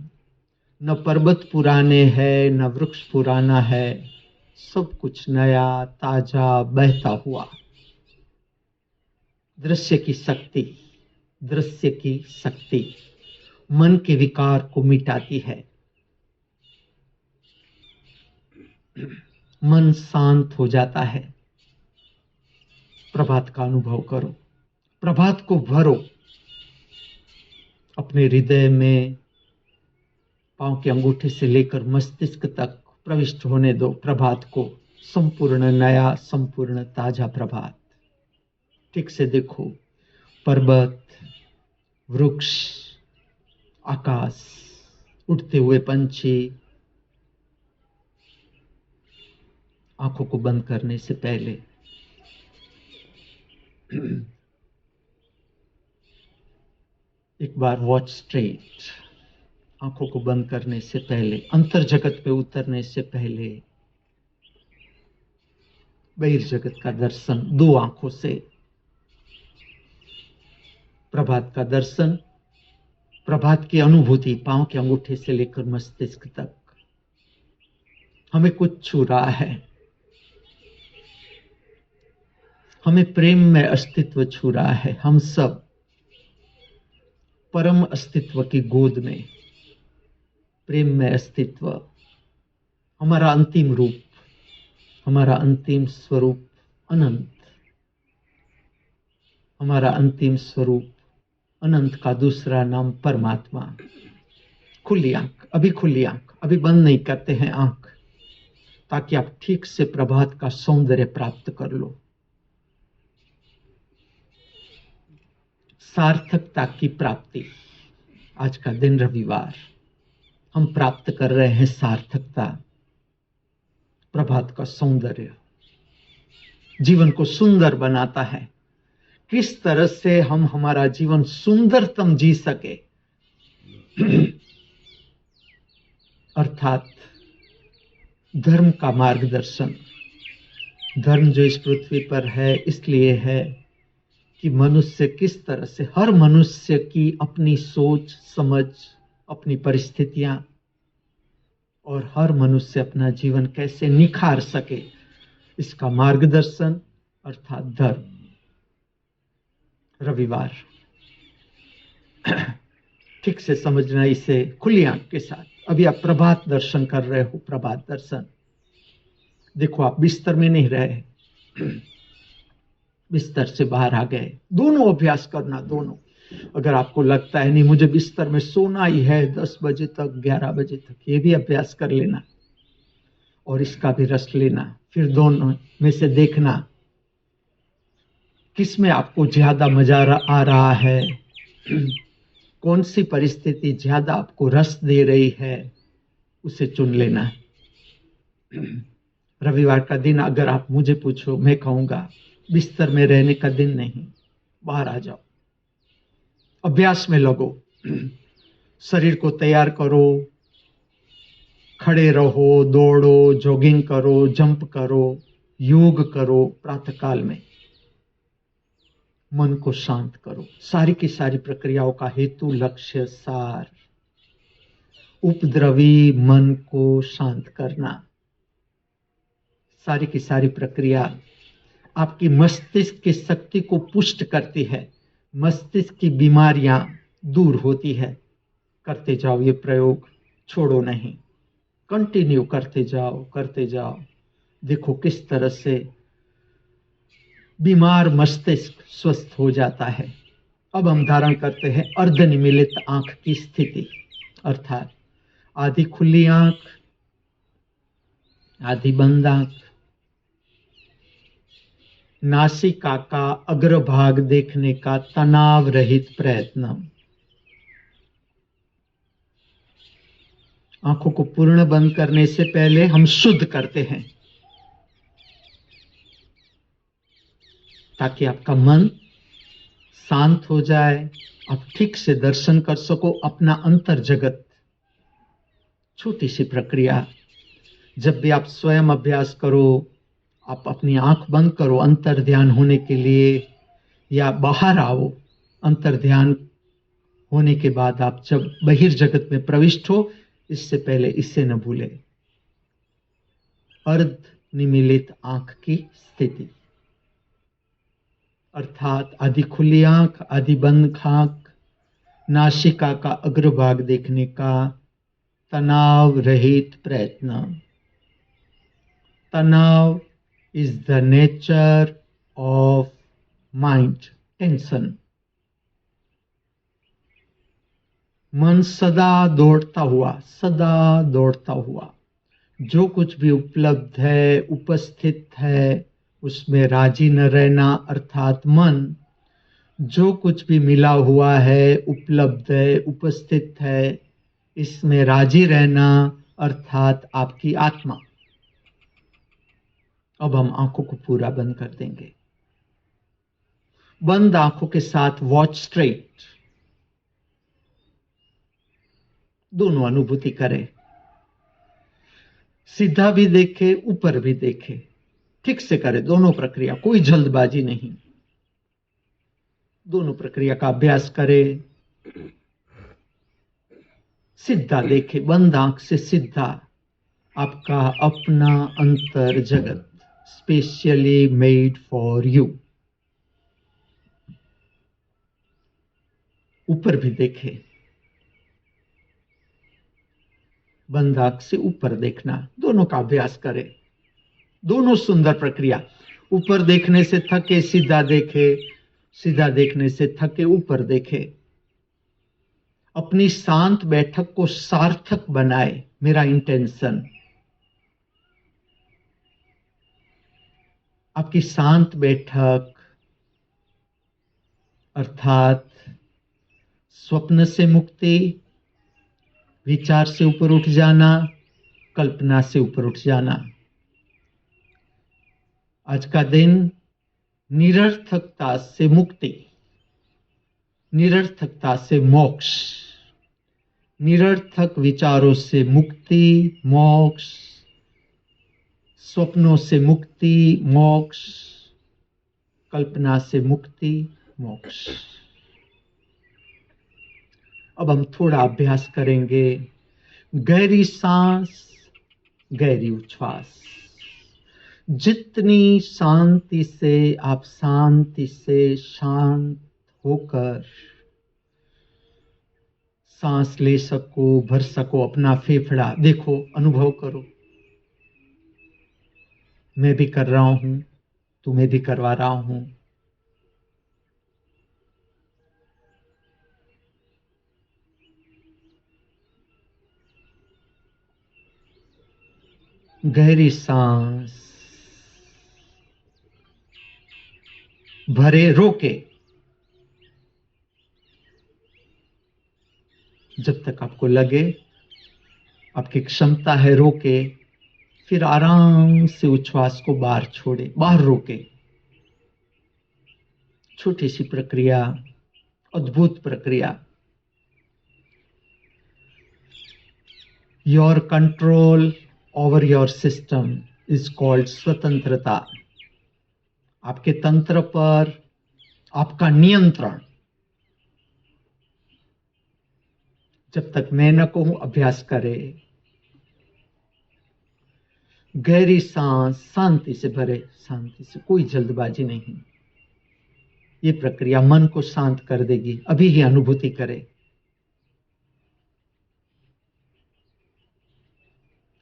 न पर्वत पुराने हैं, न वृक्ष पुराना है। सब कुछ नया, ताजा, बहता हुआ। दृश्य की शक्ति, दृश्य की शक्ति मन के विकार को मिटाती है। मन शांत हो जाता है। प्रभात का अनुभव करो, प्रभात को भरो अपने हृदय में। पांव के अंगूठे से लेकर मस्तिष्क तक प्रविष्ट होने दो प्रभात को। संपूर्ण नया, संपूर्ण ताजा प्रभात। ठीक से देखो, पर्वत, वृक्ष, आकाश, उड़ते हुए पंछी। आंखों को बंद करने से पहले एक बार वॉच स्ट्रेट। आंखों को बंद करने से पहले, अंतर जगत पे उतरने से पहले बहिर्जगत का दर्शन दो आंखों से। प्रभात का दर्शन, प्रभात की अनुभूति पांव के अंगूठे से लेकर मस्तिष्क तक। हमें कुछ छू रहा है, हमें प्रेम में अस्तित्व छू रहा है। हम सब परम अस्तित्व की गोद में, प्रेम में अस्तित्व। हमारा अंतिम रूप, हमारा अंतिम स्वरूप अनंत। हमारा अंतिम स्वरूप अनंत का दूसरा नाम परमात्मा। खुली आंख, अभी खुली आंख, अभी बंद नहीं करते हैं आंख, ताकि आप ठीक से प्रभात का सौंदर्य प्राप्त कर लो। सार्थकता की प्राप्ति। आज का दिन रविवार, हम प्राप्त कर रहे हैं सार्थकता। प्रभात का सौंदर्य जीवन को सुंदर बनाता है। किस तरह से हम हमारा जीवन सुंदरतम जी सके, अर्थात धर्म का मार्गदर्शन। धर्म जो इस पृथ्वी पर है इसलिए है कि मनुष्य किस तरह से, हर मनुष्य की अपनी सोच समझ, अपनी परिस्थितियां, और हर मनुष्य अपना जीवन कैसे निखार सके, इसका मार्गदर्शन अर्थात धर्म। रविवार ठीक से समझना इसे खुली आंख के साथ। अभी आप प्रभात दर्शन कर रहे हो, प्रभात दर्शन। देखो, आप बिस्तर में नहीं रहे, बिस्तर से बाहर आ गए। दोनों अभ्यास करना, दोनों। अगर आपको लगता है नहीं मुझे बिस्तर में सोना ही है 10 बजे तक 11 बजे तक, ये भी अभ्यास कर लेना और इसका भी रस लेना। फिर दोनों में से देखना किस में आपको ज्यादा मजा आ रहा है, कौन सी परिस्थिति ज्यादा आपको रस दे रही है, उसे चुन लेना। रविवार का दिन अगर आप मुझे पूछो, मैं कहूंगा बिस्तर में रहने का दिन नहीं, बाहर आ जाओ, अभ्यास में लगो, शरीर को तैयार करो, खड़े रहो, दौड़ो, जॉगिंग करो, जंप करो, योग करो। प्रातःकाल में मन को शांत करो। सारी की सारी प्रक्रियाओं का हेतु, लक्ष्य, सार, उपद्रवी मन को शांत करना। सारी की सारी प्रक्रिया आपकी मस्तिष्क की शक्ति को पुष्ट करती है, मस्तिष्क की बीमारियां दूर होती है। करते जाओ ये प्रयोग, छोड़ो नहीं, कंटिन्यू करते जाओ, करते जाओ। देखो किस तरह से बीमार मस्तिष्क स्वस्थ हो जाता है। अब हम धारण करते हैं अर्धनिमीलित आंख की स्थिति, अर्थात आधी खुली आंख, आधी बंद आंख। नासिका का अग्रभाग देखने का तनाव रहित प्रयत्न। आंखों को पूर्ण बंद करने से पहले हम शुद्ध करते हैं ताकि आपका मन शांत हो जाए, आप ठीक से दर्शन कर सको अपना अंतर जगत। छोटी सी प्रक्रिया, जब भी आप स्वयं अभ्यास करो, आप अपनी आंख बंद करो अंतर ध्यान होने के लिए, या बाहर आओ अंतर ध्यान होने के बाद आप जब बहिर्जगत में प्रविष्ट हो, इससे पहले इसे न भूले। अर्ध निमीलित आंख की स्थिति, अर्थात आधी खुली आंख, आधी बंद आंख, नासिका का अग्रभाग देखने का तनाव रहित प्रयत्न। तनाव is the nature of mind, tension. मन सदा दौड़ता हुआ, सदा दौड़ता हुआ, जो कुछ भी उपलब्ध है, उपस्थित है, उसमें राजी न रहना, अर्थात मन जो कुछ भी मिला हुआ है, उपलब्ध है, उपस्थित है, इसमें राजी रहना, अर्थात आपकी आत्मा। अब हम आंखों को पूरा बंद कर देंगे। बंद आंखों के साथ वॉच स्ट्रेट, दोनों अनुभूति करें। सीधा भी देखे, ऊपर भी देखे, ठीक से करे दोनों प्रक्रिया, कोई जल्दबाजी नहीं। दोनों प्रक्रिया का अभ्यास करें। सीधा देखे, बंद आंख से सीधा आपका अपना अंतर जगत, स्पेशली मेड फॉर यू। ऊपर भी देखे, बंद आंख से ऊपर देखना, दोनों का अभ्यास करें। दोनों सुंदर प्रक्रिया। ऊपर देखने से थके सीधा देखे, सीधा देखने से थके ऊपर देखे। अपनी शांत बैठक को सार्थक बनाए, मेरा इंटेंशन। आपकी शांत बैठक अर्थात स्वप्न से मुक्ति, विचार से ऊपर उठ जाना, कल्पना से ऊपर उठ जाना। आज का दिन निरर्थकता से मुक्ति, निरर्थकता से मोक्ष, निरर्थक विचारों से मुक्ति, मोक्ष, स्वप्नों से मुक्ति, मोक्ष, कल्पना से मुक्ति, मोक्ष। अब हम थोड़ा अभ्यास करेंगे। गहरी सांस, गहरी उच्छ्वास। जितनी शांति से आप शांति से शांत होकर सांस ले सको, भर सको अपना फेफड़ा, देखो, अनुभव करो। मैं भी कर रहा हूं, तुम्हें भी करवा रहा हूं। गहरी सांस भरे, रोके। जब तक आपको लगे आपकी क्षमता है रोके, फिर आराम से उच्छ्वास को बाहर छोड़े, बाहर रोके। छोटी सी प्रक्रिया, अद्भुत प्रक्रिया। Your control over your system is called स्वतंत्रता। आपके तंत्र पर आपका नियंत्रण। जब तक मैं न कहूं अभ्यास करे। गहरी सांस शांति से भरे, शांति से, कोई जल्दबाजी नहीं। ये प्रक्रिया मन को शांत कर देगी। अभी ही अनुभूति करे।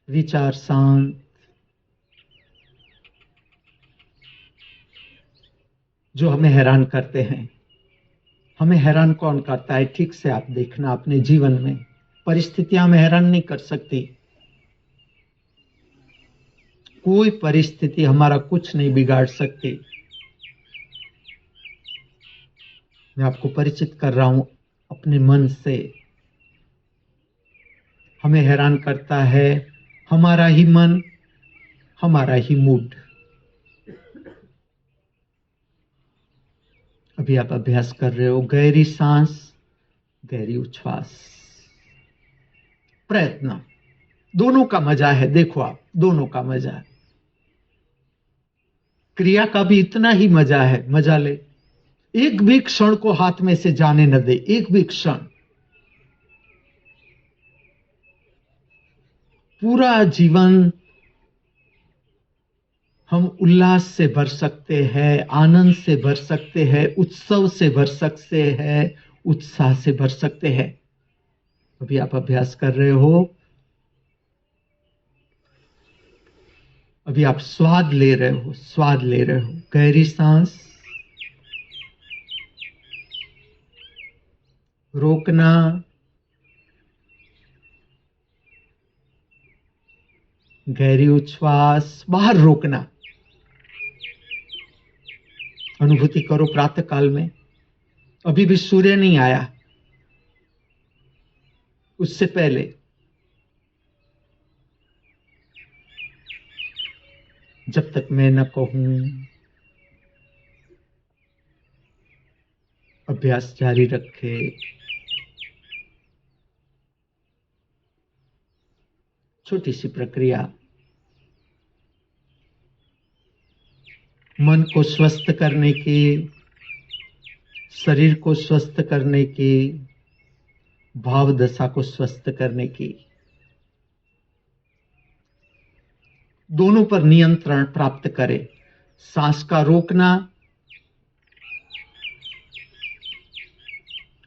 विचार शांत। जो हमें हैरान करते हैं, हमें हैरान कौन करता है? ठीक से आप देखना अपने जीवन में। परिस्थितियां हमें हैरान नहीं कर सकती। कोई परिस्थिति हमारा कुछ नहीं बिगाड़ सकती। मैं आपको परिचित कर रहा हूं अपने मन से। हमें हैरान करता है हमारा ही मन, हमारा ही मूड। अभी आप अभ्यास कर रहे हो, गहरी सांस, गहरी उच्छ्वास। प्रयत्न दोनों का मजा है। देखो आप, दोनों का मजा है। क्रिया का भी इतना ही मजा है, मजा ले। एक भी क्षण को हाथ में से जाने न दे, एक भी क्षण। पूरा जीवन हम उल्लास से भर सकते हैं, आनंद से भर सकते हैं, उत्सव से भर सकते हैं, उत्साह से भर सकते हैं। अभी आप अभ्यास कर रहे हो। अभी आप स्वाद ले रहे हो, स्वाद ले रहे हो। गहरी सांस, रोकना, गहरी उच्छ्वास, बाहर रोकना। अनुभूति करो प्रातः काल में। अभी भी सूर्य नहीं आया, उससे पहले जब तक मैं न कहूं अभ्यास जारी रखे। छोटी सी प्रक्रिया, मन को स्वस्थ करने की, शरीर को स्वस्थ करने की, भाव दशा को स्वस्थ करने की, दोनों पर नियंत्रण प्राप्त करे। सांस का रोकना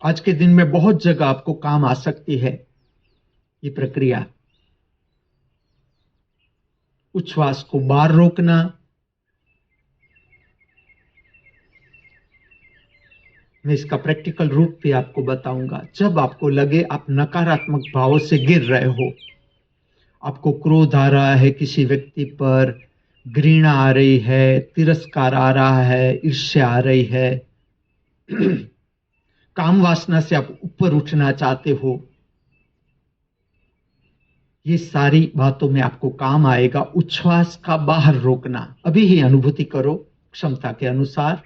आज के दिन में बहुत जगह आपको काम आ सकती है ये प्रक्रिया। उच्छ्वास को बाहर रोकना, मैं इसका प्रैक्टिकल रूप भी आपको बताऊंगा। जब आपको लगे आप नकारात्मक भावों से गिर रहे हो, आपको क्रोध आ रहा है किसी व्यक्ति पर, घृणा आ रही है, तिरस्कार आ रहा है, ईर्ष्या आ रही है, काम वासना से आप ऊपर उठना चाहते हो, ये सारी बातों में आपको काम आएगा उच्छ्वास का बाहर रोकना। अभी ही अनुभूति करो क्षमता के अनुसार।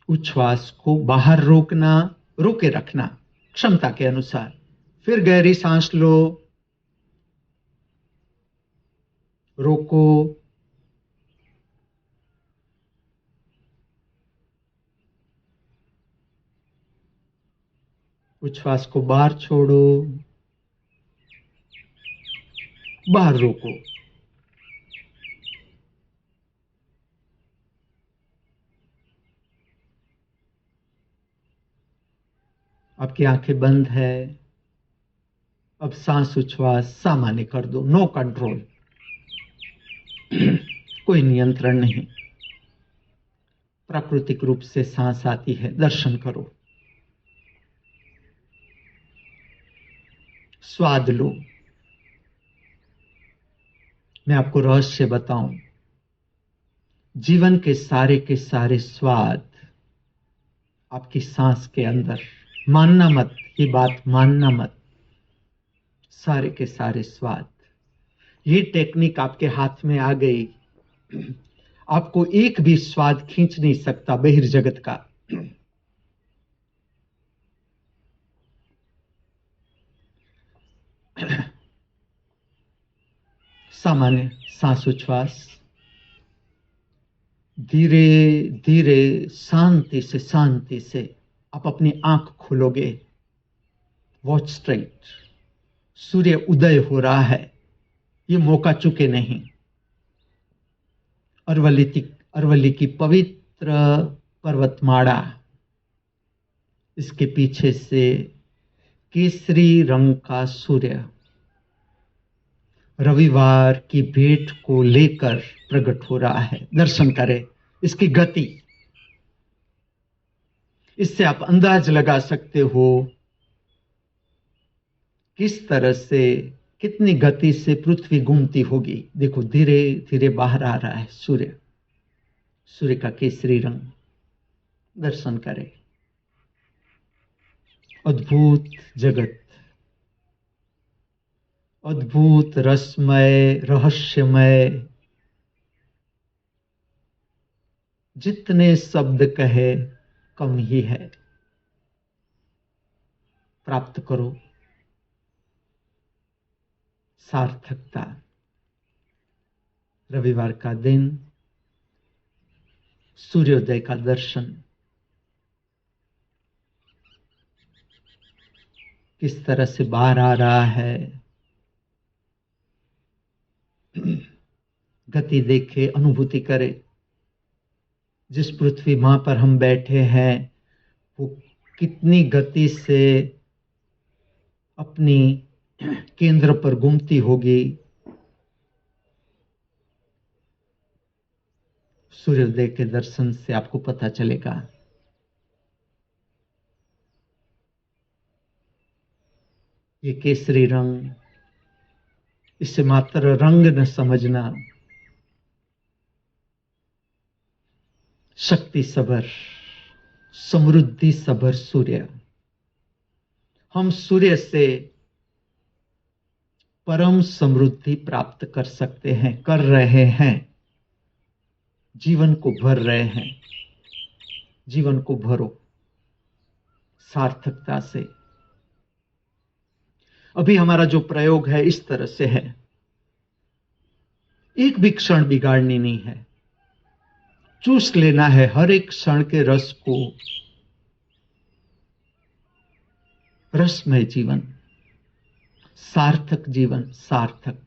उच्छ्वास को बाहर रोकना, रोके रखना क्षमता के अनुसार। फिर गहरी सांस लो, रोको, उच्छ्वास को बाहर छोड़ो, बाहर रोको। आपकी आंखें बंद है। अब सांस उच्छ्वास सामान्य कर दो। नो कंट्रोल, कोई नियंत्रण नहीं। प्राकृतिक रूप से सांस आती है, दर्शन करो। स्वाद लो। मैं आपको रहस्य बताऊं, जीवन के सारे स्वाद आपकी सांस के अंदर। मानना मत, ये बात मानना मत, सारे के सारे स्वाद। ये टेक्निक आपके हाथ में आ गई, आपको एक भी स्वाद खींच नहीं सकता बहिर्जगत का। सामान्य सांस उच्छ्वास, धीरे धीरे शांति से आप अपनी आंख खोलोगे। वॉच स्ट्रेट, सूर्य उदय हो रहा है, ये मौका चुके नहीं। अरवली की पवित्र पर्वतमाला, इसके पीछे से केसरी रंग का सूर्य रविवार की भेंट को लेकर प्रकट हो रहा है। दर्शन करें इसकी गति, इससे आप अंदाज लगा सकते हो किस तरह से, कितनी गति से पृथ्वी घूमती होगी। देखो धीरे धीरे बाहर आ रहा है सूर्य, सूर्य का केसरी रंग। दर्शन करें, अद्भुत जगत, अद्भुत रसमय रहस्यमय। जितने शब्द कहे कम ही है। प्राप्त करो सार्थकता। रविवार का दिन, सूर्योदय का दर्शन, किस तरह से बाहर आ रहा है। गति देखे, अनुभूति करे। जिस पृथ्वी मां पर हम बैठे हैं वो कितनी गति से अपनी केंद्र पर घूमती होगी। सूर्योदय के दर्शन से आपको पता चलेगा। ये केसरी रंग, इसे मात्र रंग न समझना, शक्ति सबर, समृद्धि सबर सूर्य। हम सूर्य से परम समृद्धि प्राप्त कर सकते हैं, कर रहे हैं, जीवन को भर रहे हैं। जीवन को भरो सार्थकता से। अभी हमारा जो प्रयोग है इस तरह से है, एक भी क्षण बिगाड़नी नहीं है, चूस लेना है हर एक क्षण के रस को। रसमय जीवन, सार्थक जीवन, सार्थक।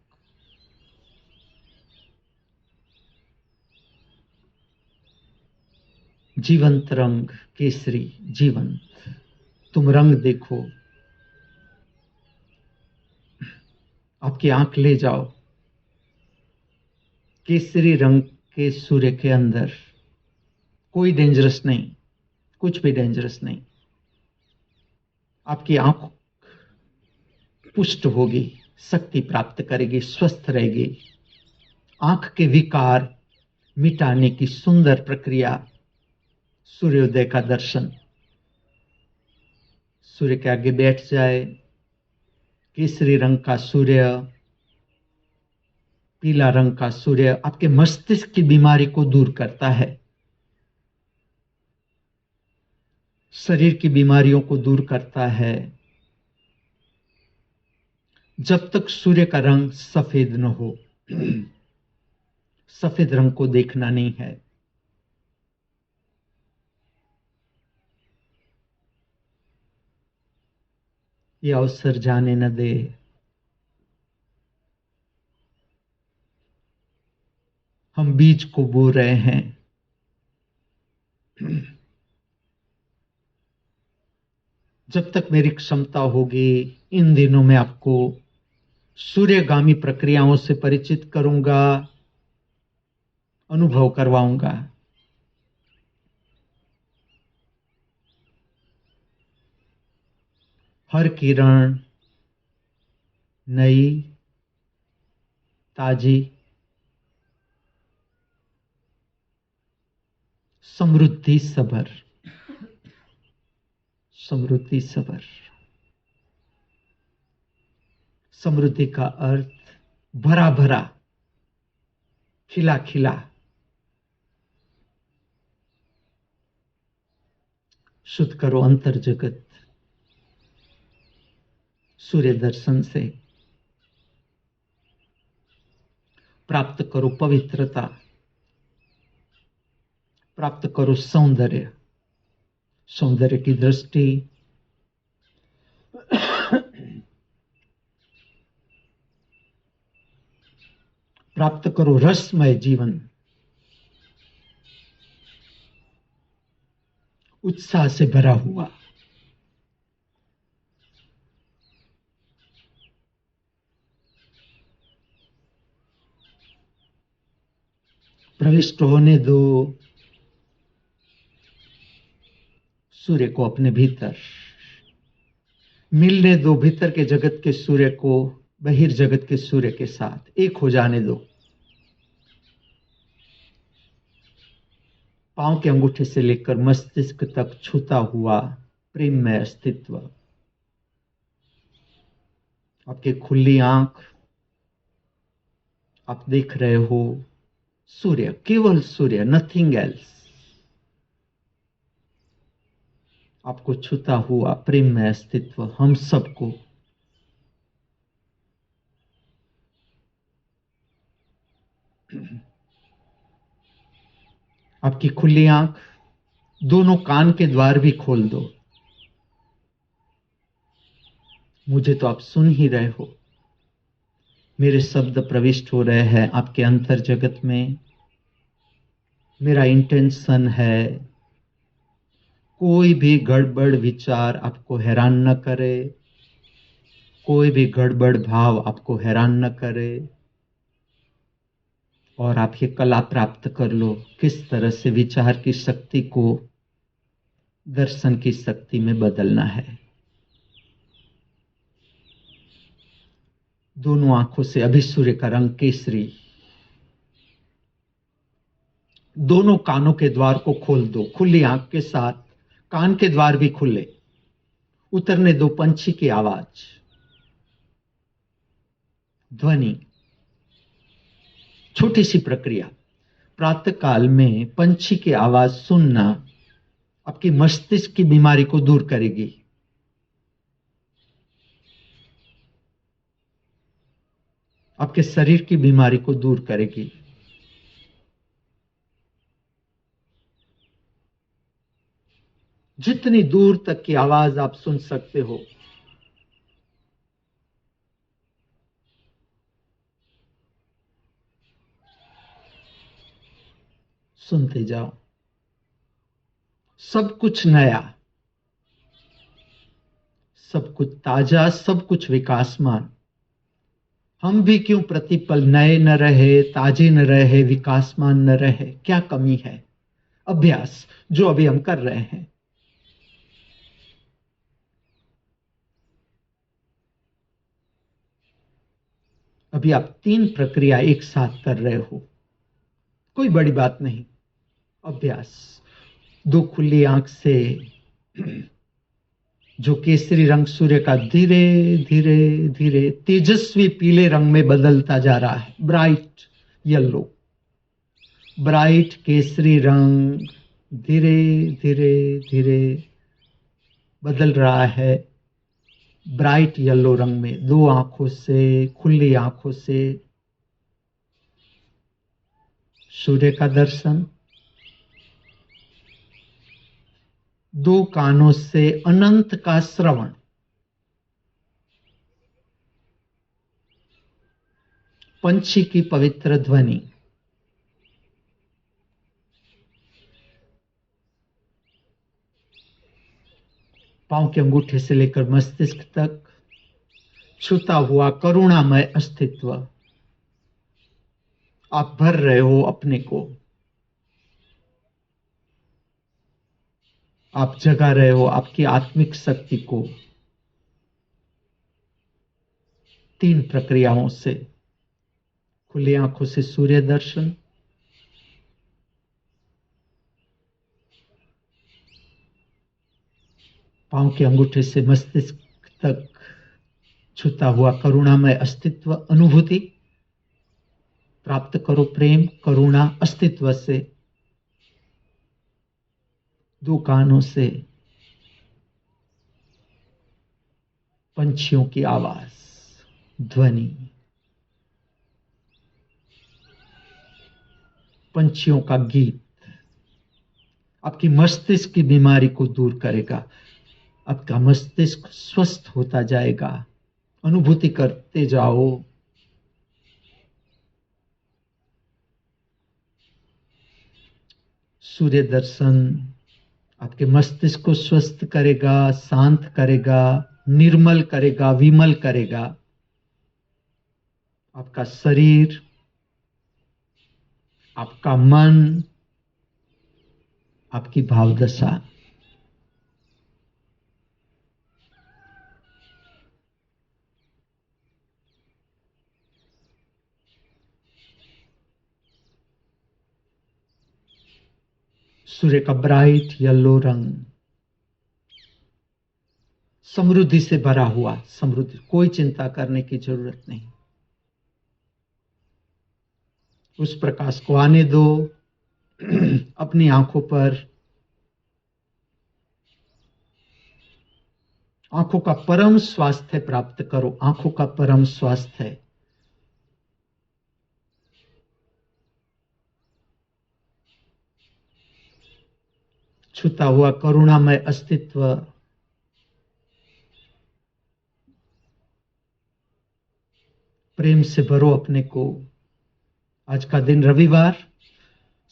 जीवंत रंग केसरी, जीवंत। तुम रंग देखो, आपकी आंख ले जाओ केसरी रंग के सूर्य के अंदर। कोई डेंजरस नहीं, कुछ भी डेंजरस नहीं। आपकी आंख पुष्ट होगी, शक्ति प्राप्त करेगी, स्वस्थ रहेगी। आंख के विकार मिटाने की सुंदर प्रक्रिया, सूर्योदय का दर्शन। सूर्य के आगे बैठ जाए, केसरी रंग का सूर्य, पीला रंग का सूर्य आपके मस्तिष्क की बीमारी को दूर करता है, शरीर की बीमारियों को दूर करता है। जब तक सूर्य का रंग सफेद न हो, सफेद रंग को देखना नहीं है। ये अवसर जाने न दे। हम बीज को बो रहे हैं। जब तक मेरी क्षमता होगी इन दिनों में आपको सूर्यगामी प्रक्रियाओं से परिचित करूंगा, अनुभव करवाऊंगा। हर किरण नई, ताजी, समृद्धि सबर, समृद्धि सबर। समृद्धि का अर्थ भरा भरा, खिला खिला। शुद्ध करो अंतर जगत सूर्य दर्शन से। प्राप्त करो पवित्रता, प्राप्त करो सौंदर्य, सौंदर्य की दृष्टि। प्राप्त करो रसमय जीवन, उत्साह से भरा हुआ। प्रविष्ट होने दो सूर्य को अपने भीतर, मिलने दो भीतर के जगत के सूर्य को बहिर्जगत के सूर्य के साथ, एक हो जाने दो। पांव के अंगूठे से लेकर मस्तिष्क तक छूता हुआ प्रेम में अस्तित्व। आपकी खुली आंख, आप देख रहे हो सूर्य, केवल सूर्य, नथिंग एल्स। आपको छूता हुआ प्रेम में अस्तित्व, हम सबको। आपकी खुली आंख, दोनों कान के द्वार भी खोल दो। मुझे तो आप सुन ही रहे हो, मेरे शब्द प्रविष्ट हो रहे हैं आपके अंतर जगत में। मेरा इंटेंशन है कोई भी गड़बड़ विचार आपको हैरान न करे, कोई भी गड़बड़ भाव आपको हैरान न करे, और आप ये कला प्राप्त कर लो किस तरह से विचार की शक्ति को दर्शन की शक्ति में बदलना है। दोनों आंखों से अभी सूर्य का रंग केसरी। दोनों कानों के द्वार को खोल दो, खुली आंख के साथ कान के द्वार भी खुले। उतरने दो पंछी की आवाज, ध्वनि। छोटी सी प्रक्रिया, प्रातः काल में पंछी की आवाज सुनना आपकी मस्तिष्क की बीमारी को दूर करेगी। आपके शरीर की बीमारी को दूर करेगी। जितनी दूर तक की आवाज आप सुन सकते हो, सुनते जाओ। सब कुछ नया, सब कुछ ताजा, सब कुछ विकासमान। हम भी क्यों प्रतिपल नए न रहे, ताजे न रहे, विकासमान न रहे? क्या कमी है? अभ्यास जो अभी हम कर रहे हैं। अभी आप 3 प्रक्रिया एक साथ कर रहे हो, कोई बड़ी बात नहीं। अभ्यास, दो खुली आंख से जो केसरी रंग सूर्य का धीरे धीरे धीरे तेजस्वी पीले रंग में बदलता जा रहा है। ब्राइट येलो, ब्राइट केसरी रंग धीरे धीरे धीरे बदल रहा है ब्राइट येलो रंग में। दो आंखों से, खुली आंखों से सूर्य का दर्शन, दो कानों से अनंत का श्रवण, पंछी की पवित्र ध्वनि। पांव के अंगूठे से लेकर मस्तिष्क तक छूता हुआ करुणामय अस्तित्व। आप भर रहे हो अपने को, आप जगा रहे हो आपकी आत्मिक शक्ति को। 3 प्रक्रियाओं से। खुली आंखों से सूर्य दर्शन, पांव के अंगूठे से मस्तिष्क तक छूता हुआ करुणामय अस्तित्व अनुभूति। प्राप्त करो प्रेम करुणा अस्तित्व से। 2 कानों से पंछियों की आवाज, ध्वनि, पंछियों का गीत आपकी मस्तिष्क की बीमारी को दूर करेगा। आपका मस्तिष्क स्वस्थ होता जाएगा। अनुभूति करते जाओ। सूर्य दर्शन आपके मस्तिष्क को स्वस्थ करेगा, शांत करेगा, निर्मल करेगा, विमल करेगा। आपका शरीर, आपका मन, आपकी भावदशा। सूर्य का ब्राइट येलो रंग समृद्धि से भरा हुआ, समृद्धि, कोई चिंता करने की जरूरत नहीं। उस प्रकाश को आने दो अपनी आंखों पर। आंखों का परम स्वास्थ्य प्राप्त करो। आंखों का परम स्वास्थ्य है। छूता हुआ करुणामय अस्तित्व, प्रेम से भरो अपने को। आज का दिन रविवार,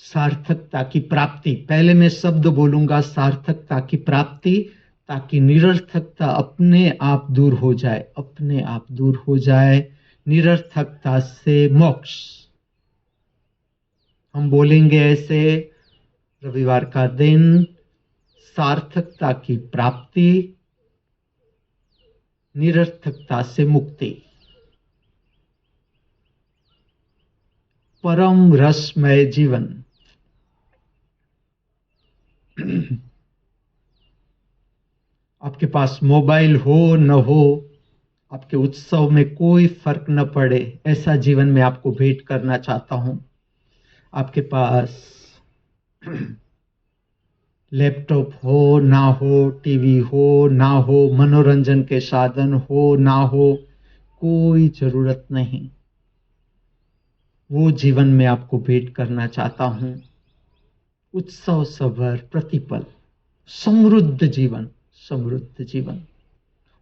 सार्थकता की प्राप्ति। पहले मैं शब्द बोलूंगा सार्थकता की प्राप्ति, ताकि निरर्थकता अपने आप दूर हो जाए, अपने आप दूर हो जाए। निरर्थकता से मोक्ष। हम बोलेंगे ऐसे, रविवार का दिन, सार्थकता की प्राप्ति, निरर्थकता से मुक्ति, परम रसमय जीवन। आपके पास मोबाइल हो न हो, आपके उत्सव में कोई फर्क न पड़े, ऐसा जीवन मैं आपको भेंट करना चाहता हूं। आपके पास लैपटॉप हो ना हो, टीवी हो ना हो, मनोरंजन के साधन हो ना हो, कोई जरूरत नहीं। वो जीवन मैं आपको भेंट करना चाहता हूं। उत्सव सभर प्रतिपल, समृद्ध जीवन, समृद्ध जीवन।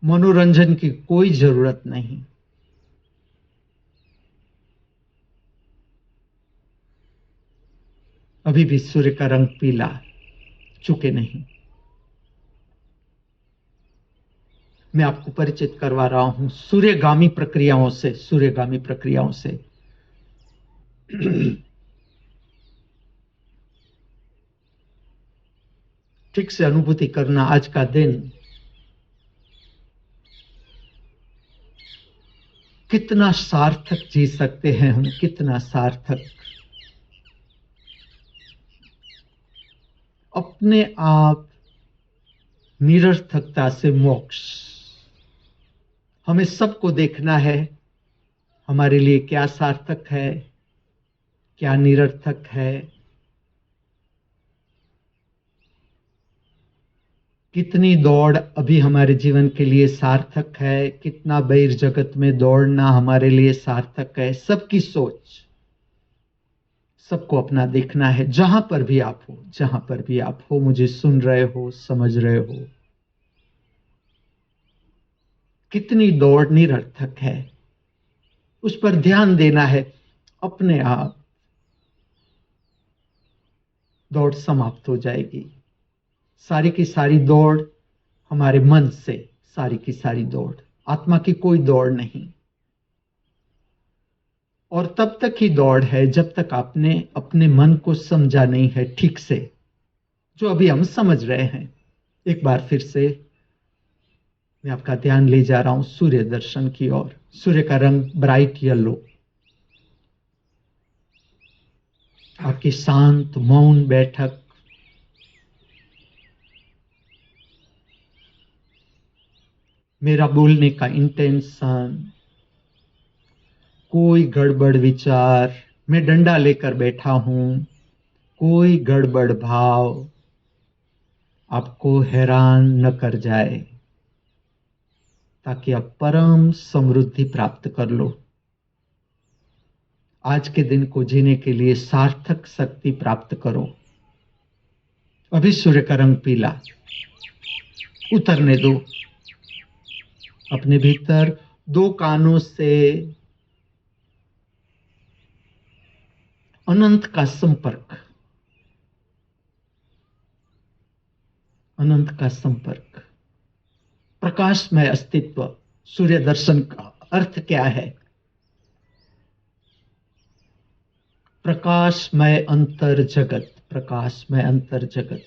मनोरंजन की कोई जरूरत नहीं। अभी भी सूर्य का रंग पीला, चुके नहीं। मैं आपको परिचित करवा रहा हूं सूर्यगामी प्रक्रियाओं से, सूर्यगामी प्रक्रियाओं से। ठीक से अनुभूति करना। आज का दिन कितना सार्थक जी सकते हैं हम, कितना सार्थक। अपने आप निरर्थकता से मोक्ष। हमें सबको देखना है, हमारे लिए क्या सार्थक है, क्या निरर्थक है। कितनी दौड़ अभी हमारे जीवन के लिए सार्थक है, कितना बहिर जगत में दौड़ना हमारे लिए सार्थक है। सबकी सोच, सबको अपना देखना है। जहां पर भी आप हो, जहां पर भी आप हो, मुझे सुन रहे हो, समझ रहे हो, कितनी दौड़ निरर्थक है, उस पर ध्यान देना है। अपने आप दौड़ समाप्त हो जाएगी। सारी की सारी दौड़ हमारे मन से, सारी की सारी दौड़, आत्मा की कोई दौड़ नहीं। और तब तक ही दौड़ है जब तक आपने अपने मन को समझा नहीं है ठीक से, जो अभी हम समझ रहे हैं। एक बार फिर से मैं आपका ध्यान ले जा रहा हूं सूर्य दर्शन की ओर। सूर्य का रंग ब्राइट येलो। आपकी शांत मौन बैठक, मेरा बोलने का इंटेंशन, कोई गड़बड़ विचार, मैं डंडा लेकर बैठा हूं, कोई गड़बड़ भाव आपको हैरान न कर जाए, ताकि आप परम समृद्धि प्राप्त कर लो। आज के दिन को जीने के लिए सार्थक शक्ति प्राप्त करो। अभी सूर्य का रंग पीला, उतरने दो। अपने भीतर दो कानों से अनंत का संपर्क, अनंत का संपर्क, प्रकाशमय अस्तित्व। सूर्य दर्शन का अर्थ क्या है? प्रकाशमय अंतर जगत, प्रकाशमय अंतर जगत।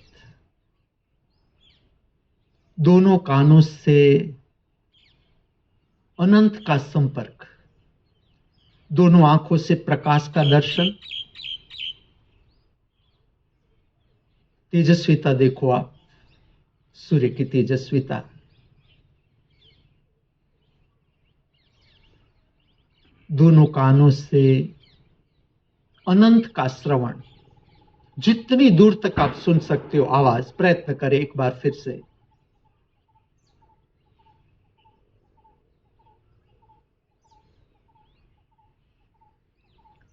दोनों कानों से अनंत का संपर्क, दोनों आंखों से प्रकाश का दर्शन। तेजस्विता देखो आप, सूर्य की तेजस्विता। दोनों कानों से अनंत का श्रवण, जितनी दूर तक आप सुन सकते हो आवाज, प्रयत्न करें एक बार फिर से।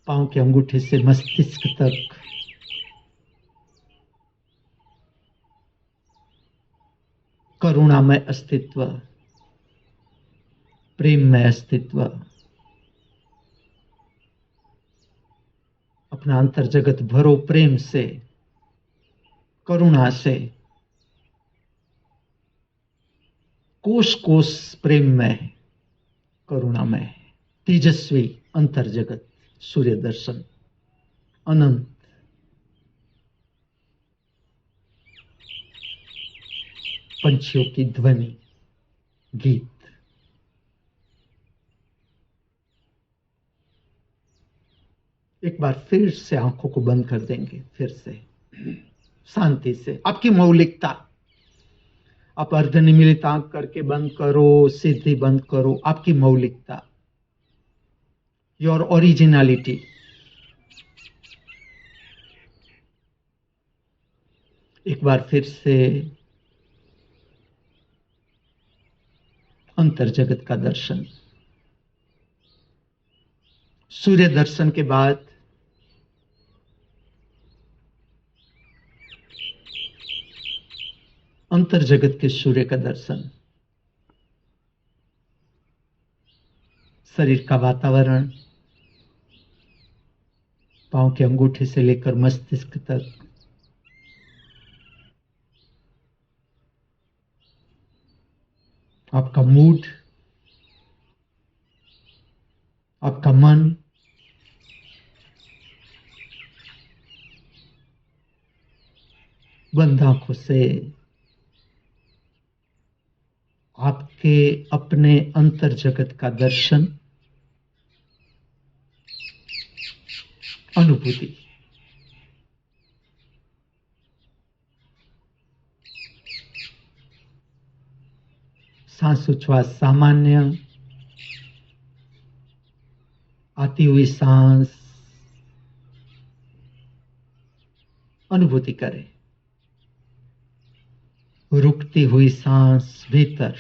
पांव के अंगूठे से मस्तिष्क तक, करुणामय अस्तित्व, प्रेममय अस्तित्व। अपना अंतर जगत भरो प्रेम से, करुणा से, कोष कोष प्रेममय, करुणामय, तेजस्वी अंतर जगत, सूर्य दर्शन, अनंत। पंछियों की ध्वनि, गीत। एक बार फिर से आंखों को बंद कर देंगे, फिर से शांति से। आपकी मौलिकता, आप अर्धनिमीलित आंख करके बंद करो, सीधी बंद करो। आपकी मौलिकता, योर ओरिजिनलिटी। एक बार फिर से अंतर जगत का दर्शन। सूर्य दर्शन के बाद अंतर जगत के सूर्य का दर्शन। शरीर का वातावरण, पांव के अंगूठे से लेकर मस्तिष्क तक, आपका मूड, आपका मन, बंद आंखों से आपके अपने अंतर जगत का दर्शन, अनुभूति। सांसोच्छ्वास सामान्य, आती हुई सांस अनुभूति करें, रुकती हुई सांस भीतर,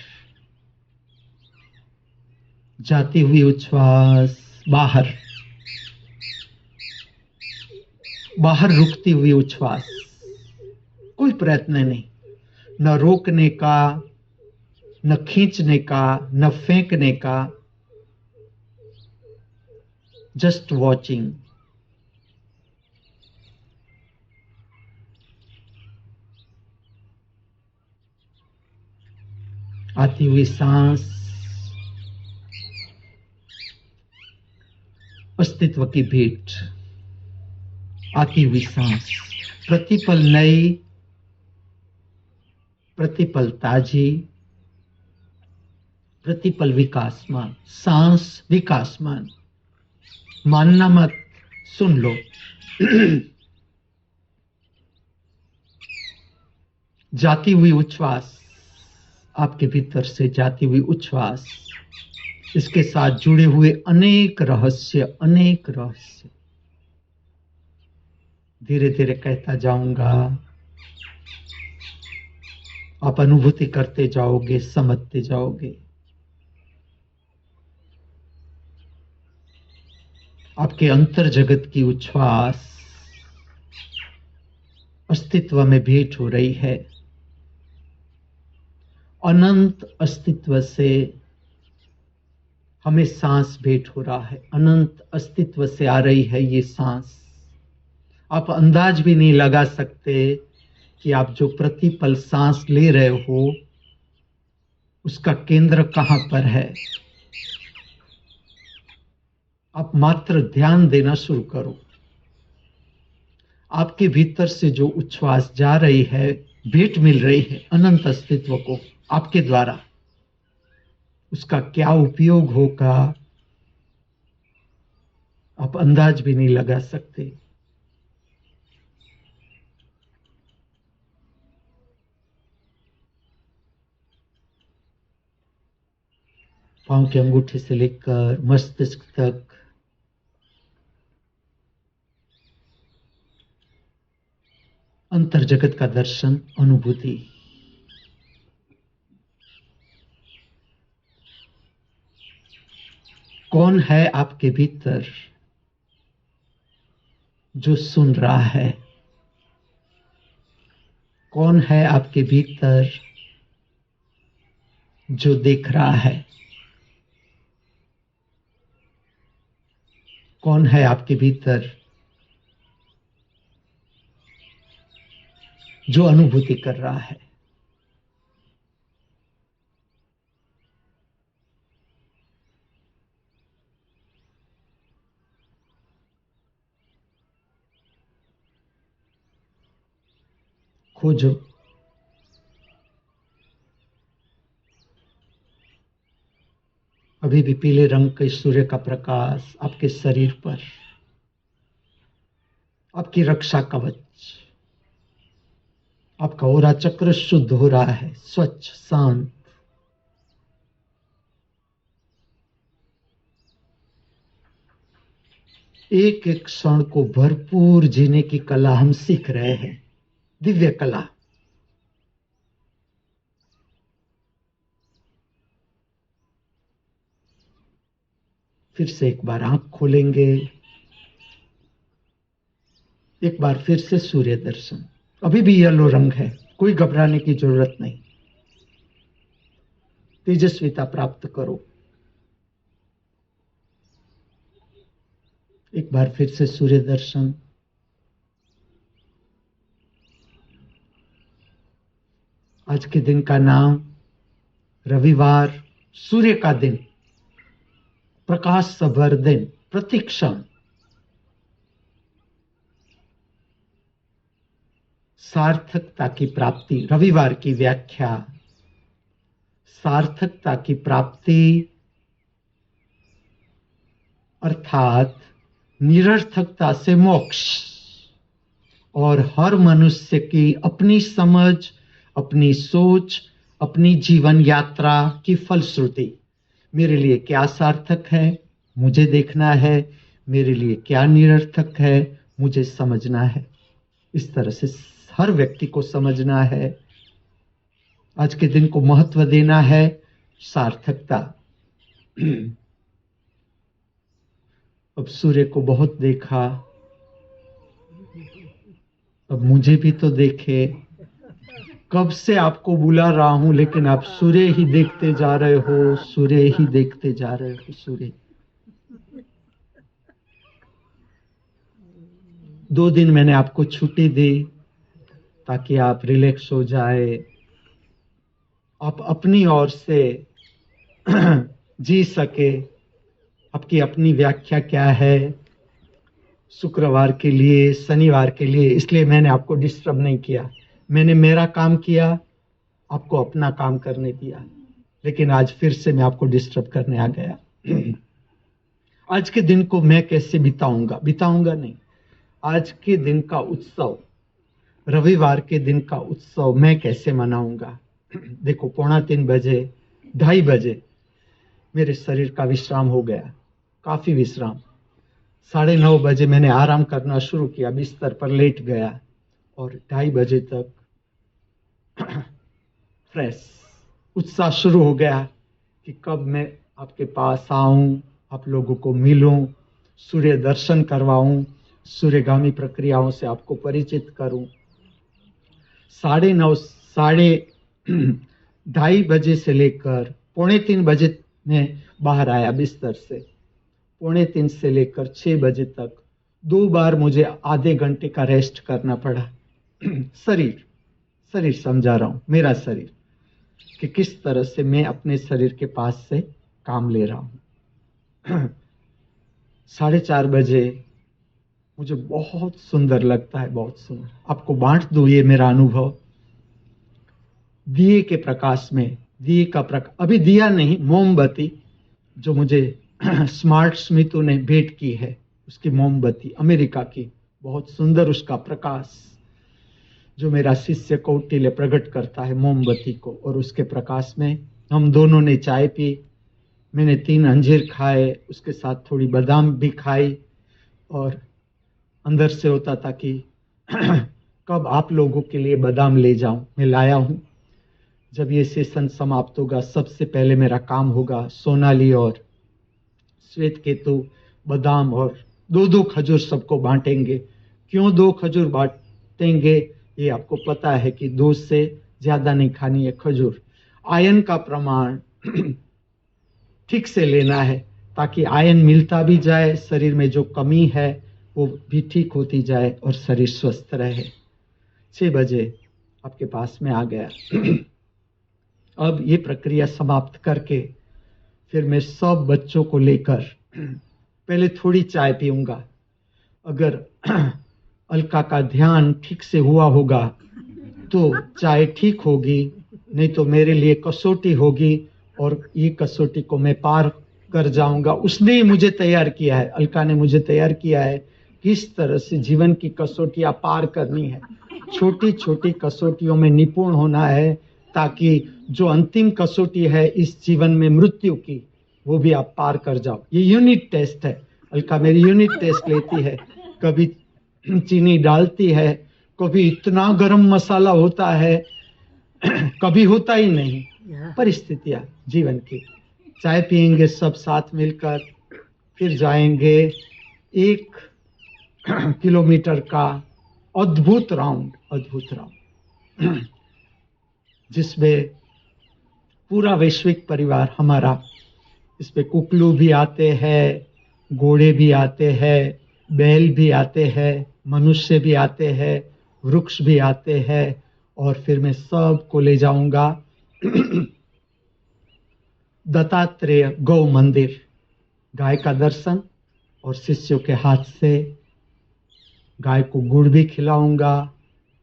जाती हुई उच्छ्वास बाहर, बाहर रुकती हुई उच्छ्वास। कोई प्रयत्न नहीं, न रोकने का, न खींचने का, न फेंकने का, जस्ट वॉचिंग। आती हुई सांस अस्तित्व की भेंट, आती हुई सांस प्रतिपल नई, प्रतिपल ताजी, प्रतिपल विकासमान, सांस विकासमान। मानना मत, सुन लो। जाती हुई उच्छ्वास, आपके भीतर से जाती हुई उच्छ्वास, इसके साथ जुड़े हुए अनेक रहस्य, अनेक रहस्य धीरे धीरे कहता जाऊंगा। आप अनुभूति करते जाओगे, समझते जाओगे। आपके अंतर जगत की उच्छ्वास अस्तित्व में भेंट हो रही है। अनंत अस्तित्व से हमें सांस भेंट हो रहा है। अनंत अस्तित्व से आ रही है ये सांस। आप अंदाज भी नहीं लगा सकते कि आप जो प्रतिपल सांस ले रहे हो उसका केंद्र कहां पर है। आप मात्र ध्यान देना शुरू करो। आपके भीतर से जो उच्छ्वास जा रही है, भेंट मिल रही है अनंत अस्तित्व को आपके द्वारा, उसका क्या उपयोग होगा आप अंदाज भी नहीं लगा सकते। पांव के अंगूठे से लेकर मस्तिष्क तक अंतर जगत का दर्शन, अनुभूति। कौन है आपके भीतर जो सुन रहा है? कौन है आपके भीतर जो देख रहा है? कौन है आपके भीतर जो अनुभूति कर रहा है? खोजो। अभी भी पीले रंग के सूर्य का प्रकाश आपके शरीर पर, आपकी रक्षा कवच, आपका ओरा चक्र शुद्ध हो रहा है, स्वच्छ, शांत। एक एक क्षण को भरपूर जीने की कला हम सीख रहे हैं, दिव्य कला। फिर से एक बार आंख खोलेंगे, एक बार फिर से सूर्य दर्शन। अभी भी येलो रंग है, कोई घबराने की जरूरत नहीं। तेजस्विता प्राप्त करो। एक बार फिर से सूर्य दर्शन। आज के दिन का नाम रविवार, सूर्य का दिन, प्रकाश सभर दिन, प्रतिक्षण। सार्थकता की प्राप्ति, रविवार की व्याख्या, सार्थकता की प्राप्ति अर्थात निरर्थकता से मोक्ष। और हर मनुष्य की अपनी समझ, अपनी सोच, अपनी जीवन यात्रा की फलश्रुति। मेरे लिए क्या सार्थक है, मुझे देखना है। मेरे लिए क्या निरर्थक है, मुझे समझना है। इस तरह से हर व्यक्ति को समझना है। आज के दिन को महत्व देना है, सार्थकता। अब सूर्य को बहुत देखा, अब मुझे भी तो देखे। कब से आपको बुला रहा हूं लेकिन आप सूर्य ही देखते जा रहे हो, सूर्य ही देखते जा रहे हो। सूर्य 2 दिन मैंने आपको छुट्टी दी ताकि आप रिलैक्स हो जाए, आप अपनी ओर से जी सके। आपकी अपनी व्याख्या क्या है शुक्रवार के लिए, शनिवार के लिए, इसलिए मैंने आपको डिस्टर्ब नहीं किया। मैंने मेरा काम किया, आपको अपना काम करने दिया। लेकिन आज फिर से मैं आपको डिस्टर्ब करने आ गया। आज के दिन को मैं कैसे बिताऊंगा नहीं। आज के दिन का उत्सव, रविवार के दिन का उत्सव मैं कैसे मनाऊंगा। देखो 2:45 बजे, 2:30 बजे मेरे शरीर का विश्राम हो गया, काफी विश्राम। 9:30 बजे मैंने आराम करना शुरू किया, बिस्तर पर लेट गया और 2:30 बजे तक फ्रेश उत्साह शुरू हो गया कि कब मैं आपके पास आऊं, आप लोगों को मिलूं, सूर्य दर्शन करवाऊं, सूर्यगामी प्रक्रियाओं से आपको परिचित करूं। 9:30 2:30 बजे से लेकर 2:45 बजे मैं बाहर आया बिस्तर से। 2:45 से लेकर 6 बजे तक 2 बार मुझे आधे घंटे का रेस्ट करना पड़ा। शरीर समझा रहा हूं, मेरा शरीर, कि किस तरह से मैं अपने शरीर के पास से काम ले रहा हूं। 4:30 बजे मुझे बहुत सुंदर लगता है, बहुत सुंदर। आपको बांट दूं ये मेरा अनुभव। दिए के प्रकाश में, दिए का प्रकाश, अभी दिया नहीं, मोमबत्ती जो मुझे स्मार्ट स्मिथु ने भेंट की है, उसकी मोमबत्ती अमेरिका की, बहुत सुंदर उसका प्रकाश, जो मेरा शिष्य कौटिल्य प्रकट करता है मोमबत्ती को। और उसके प्रकाश में हम दोनों ने चाय पी, मैंने 3 अंजीर खाए, उसके साथ थोड़ी बादाम भी खाई, और अंदर से होता था कि कब आप लोगों के लिए बादाम ले जाऊं। मैं लाया हूं। जब ये सेशन समाप्त होगा, सबसे पहले मेरा काम होगा सोनाली और श्वेत केतु बादाम और 2-2 खजूर सबको बांटेंगे। क्यों 2 खजूर बांटेंगे, ये आपको पता है कि 2 से ज्यादा नहीं खानी है खजूर। आयन का प्रमाण ठीक से लेना है, ताकि आयन मिलता भी जाए, शरीर में जो कमी है वो भी ठीक होती जाए और शरीर स्वस्थ रहे। 6 बजे आपके पास में आ गया। अब ये प्रक्रिया समाप्त करके फिर मैं सब बच्चों को लेकर पहले थोड़ी चाय पीऊंगा। अगर अलका का ध्यान ठीक से हुआ होगा तो चाय ठीक होगी, नहीं तो मेरे लिए कसौटी होगी, और ये कसौटी को मैं पार कर जाऊंगा। उसने ही मुझे तैयार किया है, अलका ने मुझे तैयार किया है किस तरह से जीवन की कसौटियां पार करनी है। छोटी छोटी कसौटियों में निपुण होना है, ताकि जो अंतिम कसौटी है इस जीवन में मृत्यु की, वो भी आप पार कर जाओ। ये यूनिट टेस्ट है। अलका मेरी यूनिट टेस्ट लेती है, कभी चीनी डालती है, कभी इतना गरम मसाला होता है, कभी होता ही नहीं। परिस्थितियां जीवन की। चाय पियेंगे सब साथ मिलकर, फिर जाएंगे 1 किलोमीटर का अद्भुत राउंड, जिसमें पूरा वैश्विक परिवार हमारा, इसमें कुकलू भी आते हैं, घोड़े भी आते हैं, बैल भी आते हैं, मनुष्य भी आते हैं, वृक्ष भी आते हैं, और फिर मैं सबको ले जाऊंगा दत्तात्रेय गौ मंदिर। गाय का दर्शन, और शिष्यों के हाथ से गाय को गुड़ भी खिलाऊंगा।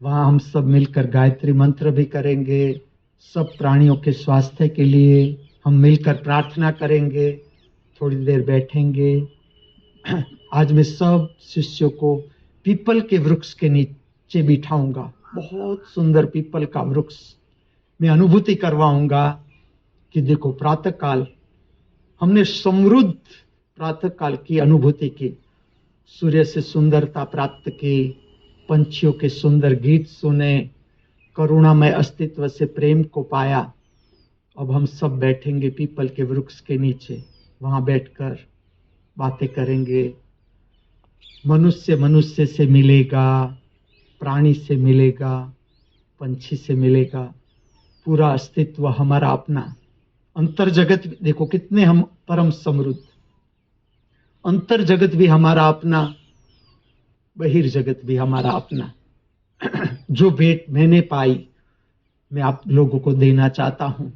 वहां हम सब मिलकर गायत्री मंत्र भी करेंगे। सब प्राणियों के स्वास्थ्य के लिए हम मिलकर प्रार्थना करेंगे, थोड़ी देर बैठेंगे। आज मैं सब शिष्यों को पीपल के वृक्ष के नीचे बिठाऊंगा, बहुत सुंदर पीपल का वृक्ष। मैं अनुभूति करवाऊंगा कि देखो प्रातः काल हमने समृद्ध प्रातः काल की अनुभूति की, सूर्य से सुंदरता प्राप्त की, पंछियों के सुंदर गीत सुने, करुणामय अस्तित्व से प्रेम को पाया। अब हम सब बैठेंगे पीपल के वृक्ष के नीचे, वहां बैठकर बातें करेंगे। मनुष्य मनुष्य से मिलेगा, प्राणी से मिलेगा, पंछी से मिलेगा, पूरा अस्तित्व हमारा अपना। अंतर जगत देखो कितने हम परम समृद्ध। अंतर जगत भी हमारा अपना, बहिर्जगत भी हमारा अपना। जो भेंट मैंने पाई मैं आप लोगों को देना चाहता हूं।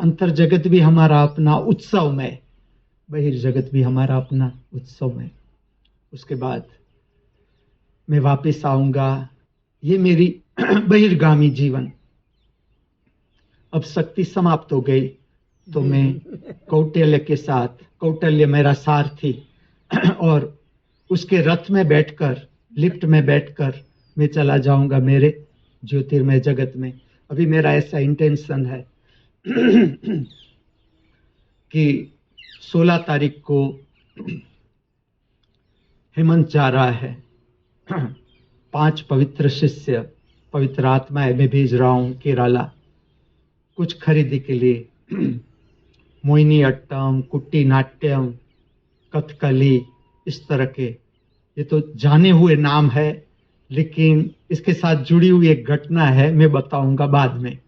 अंतर जगत भी हमारा अपना उत्सव में, बहिर्जगत भी हमारा अपना उत्सव में। उसके बाद मैं वापस आऊंगा। ये मेरी बहिर्गामी जीवन। अब शक्ति समाप्त हो गई, तो मैं कौटिल्य के साथ, कौटिल्य मेरा सारथी, और उसके रथ में बैठकर, लिफ्ट में बैठकर मैं चला जाऊंगा मेरे ज्योतिर्मय जगत में। अभी मेरा ऐसा इंटेंशन है कि 16 तारीख को हेमंत जा रहा है, 5 पवित्र शिष्य, पवित्र आत्माएं मैं भेज रहा हूं केरला कुछ खरीदी के लिए। मोहिनी अट्टम, कुट्टी नाट्यम, कथकली, इस तरह के, ये तो जाने हुए नाम है, लेकिन इसके साथ जुड़ी हुई एक घटना है, मैं बताऊंगा बाद में।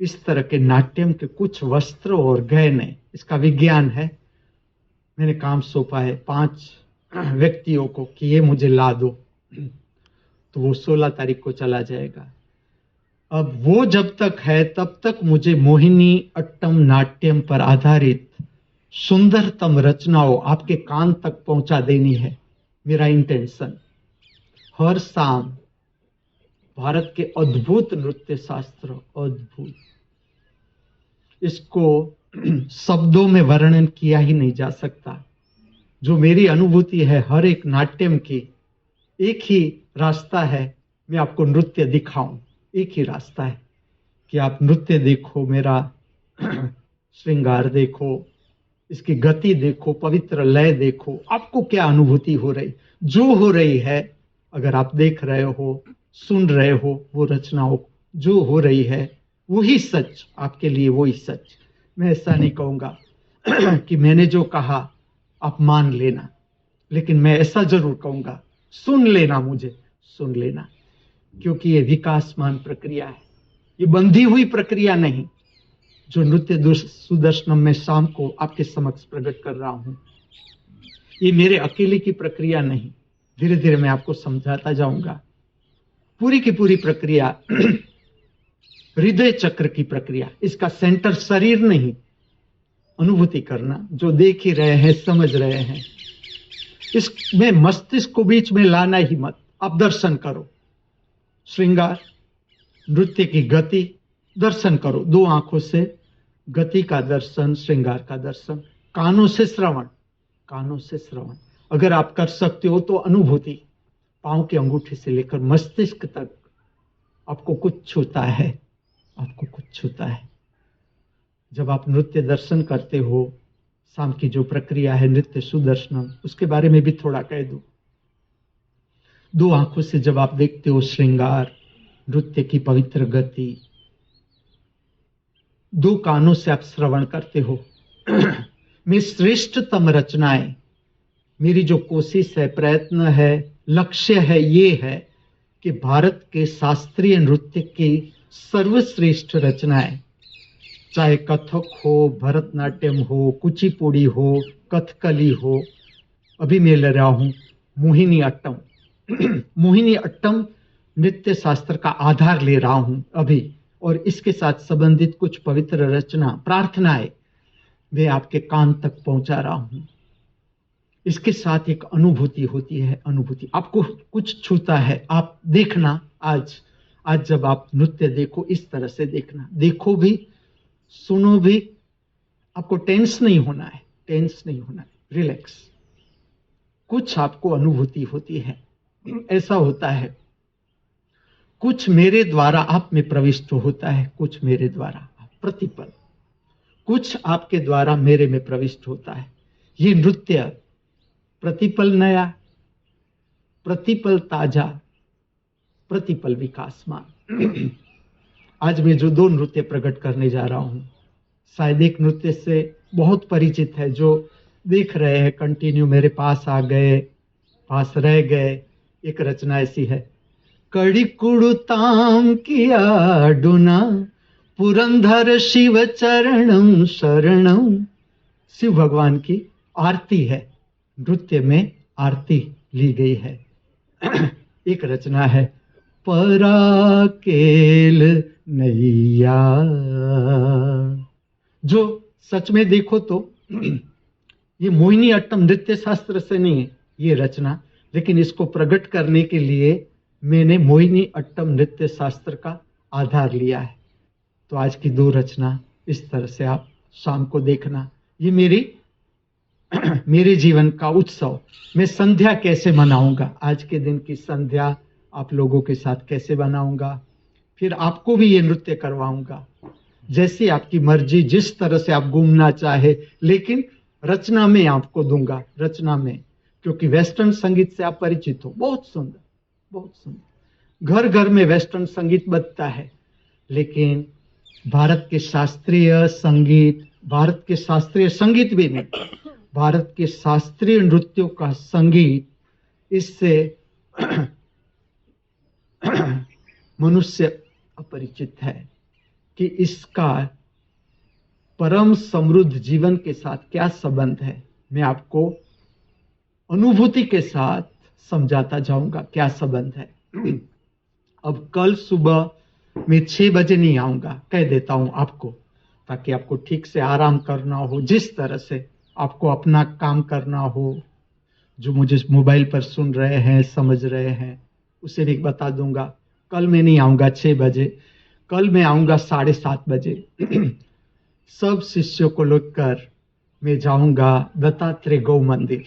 इस तरह के नाट्यम के कुछ वस्त्र और गहने, इसका विज्ञान है। मैंने काम सौंपा है 5 व्यक्तियों को कि ये मुझे ला दो, तो वो 16 तारीख को चला जाएगा। अब वो जब तक है तब तक मुझे मोहिनी अट्टम नाट्यम पर आधारित सुंदरतम रचनाओं आपके कान तक पहुंचा देनी है, मेरा इंटेंशन। हर शाम भारत के अद्भुत नृत्य शास्त्र, अद्भुत, इसको शब्दों में वर्णन किया ही नहीं जा सकता। जो मेरी अनुभूति है हर एक नाट्यम की, एक ही रास्ता है, मैं आपको नृत्य दिखाऊं, एक ही रास्ता है कि आप नृत्य देखो, मेरा श्रृंगार देखो, इसकी गति देखो, पवित्र लय देखो, आपको क्या अनुभूति हो रही, जो हो रही है, अगर आप देख रहे हो, सुन रहे हो, वो रचनाओं जो हो रही है वही सच आपके लिए, वही सच। मैं ऐसा नहीं कहूंगा कि मैंने जो कहा आप मान लेना, लेकिन मैं ऐसा जरूर कहूंगा, सुन लेना, मुझे सुन लेना, क्योंकि ये विकासमान प्रक्रिया है, ये बंधी हुई प्रक्रिया नहीं। जो नृत्य सुदर्शनम में शाम को आपके समक्ष प्रकट कर रहा हूं, ये मेरे अकेले की प्रक्रिया नहीं, धीरे धीरे मैं आपको समझाता जाऊंगा। पूरी की पूरी प्रक्रिया हृदय चक्र की प्रक्रिया, इसका सेंटर शरीर नहीं, अनुभूति करना, जो देख ही रहे हैं, समझ रहे हैं, इसमें मस्तिष्क को बीच में लाना ही मत। आप दर्शन करो, श्रृंगार, नृत्य की गति दर्शन करो, 2 आंखों से गति का दर्शन, श्रृंगार का दर्शन, कानों से श्रवण, कानों से श्रवण, अगर आप कर सकते हो तो अनुभूति, पांव के अंगूठे से लेकर मस्तिष्क तक आपको कुछ छूता है, आपको कुछ छूता है। जब आप नृत्य दर्शन करते हो, शाम की जो प्रक्रिया है नृत्य सुदर्शनम, उसके बारे में भी थोड़ा कह दूं। 2 आंखों से जब आप देखते हो श्रृंगार, नृत्य की पवित्र गति, 2 कानों से आप श्रवण करते हो। मैं श्रेष्ठतम रचनाएं, मेरी जो कोशिश है, प्रयत्न है, लक्ष्य है, ये है कि भारत के शास्त्रीय नृत्य की सर्वश्रेष्ठ रचनाएं, चाहे कथक हो, भरतनाट्यम हो, कुचिपुड़ी हो, कथकली हो, अभी मैं ले रहा हूं मोहिनी अट्टम। मोहिनी अट्टम नृत्य शास्त्र का आधार ले रहा हूं अभी, और इसके साथ संबंधित कुछ पवित्र रचना, प्रार्थनाएं वे आपके कान तक पहुंचा रहा हूं। इसके साथ एक अनुभूति होती है, अनुभूति, आपको कुछ छूता है। आप देखना, आज जब आप नृत्य देखो, इस तरह से देखना, देखो भी, सुनो भी, आपको टेंस नहीं होना है, टेंस नहीं होना है, रिलैक्स, कुछ आपको अनुभूति होती है। ऐसा होता है, कुछ मेरे द्वारा आप में प्रविष्ट होता है, कुछ मेरे द्वारा, प्रतिपल, कुछ आपके द्वारा मेरे में प्रविष्ट होता है। ये नृत्य प्रतिपल नया, प्रतिपल ताजा, प्रतिपल विकासमान। आज मैं जो 2 नृत्य प्रकट करने जा रहा हूं, शायद एक नृत्य से बहुत परिचित है, जो देख रहे हैं कंटिन्यू, मेरे पास आ गए, पास रह गए। एक रचना ऐसी है, कड़ी कुड़ुताम किया डुना, पुरंधर शिव चरणम शरणम। शिव भगवान की आरती है, नृत्य में आरती ली गई है। एक रचना है, पराकेल नैया, जो सच में देखो तो ये मोहिनी अट्टम नृत्य शास्त्र से नहीं है ये रचना, लेकिन इसको प्रकट करने के लिए मैंने मोहिनी अट्टम नृत्य शास्त्र का आधार लिया है। तो आज की 2 रचना, इस तरह से आप शाम को देखना। ये मेरे जीवन का उत्सव। मैं संध्या कैसे मनाऊंगा, आज के दिन की संध्या आप लोगों के साथ कैसे बनाऊंगा, फिर आपको भी ये नृत्य करवाऊंगा। जैसी आपकी मर्जी, जिस तरह से आप घूमना चाहे, लेकिन रचना में आपको दूंगा, रचना में, क्योंकि वेस्टर्न संगीत से आप परिचित हो। बहुत सुंदर, बहुत सुंदर। घर घर में वेस्टर्न संगीत बजता है, लेकिन भारत के शास्त्रीय संगीत, भारत के शास्त्रीय संगीत भी नहीं, भारत के शास्त्रीय नृत्यों का संगीत, इससे मनुष्य अपरिचित है कि इसका परम समृद्ध जीवन के साथ क्या संबंध है। मैं आपको अनुभूति के साथ समझाता जाऊंगा क्या संबंध है। अब कल सुबह मैं 6 बजे नहीं आऊंगा, कह देता हूं आपको, ताकि आपको ठीक से आराम करना हो, जिस तरह से आपको अपना काम करना हो। जो मुझे मोबाइल पर सुन रहे हैं, समझ रहे हैं, उसे भी बता दूंगा। कल मैं नहीं आऊंगा 6 बजे, कल मैं आऊंगा 7:30 बजे। सब शिष्यों को लेकर मैं जाऊंगा दत्तात्रेय गौ मंदिर।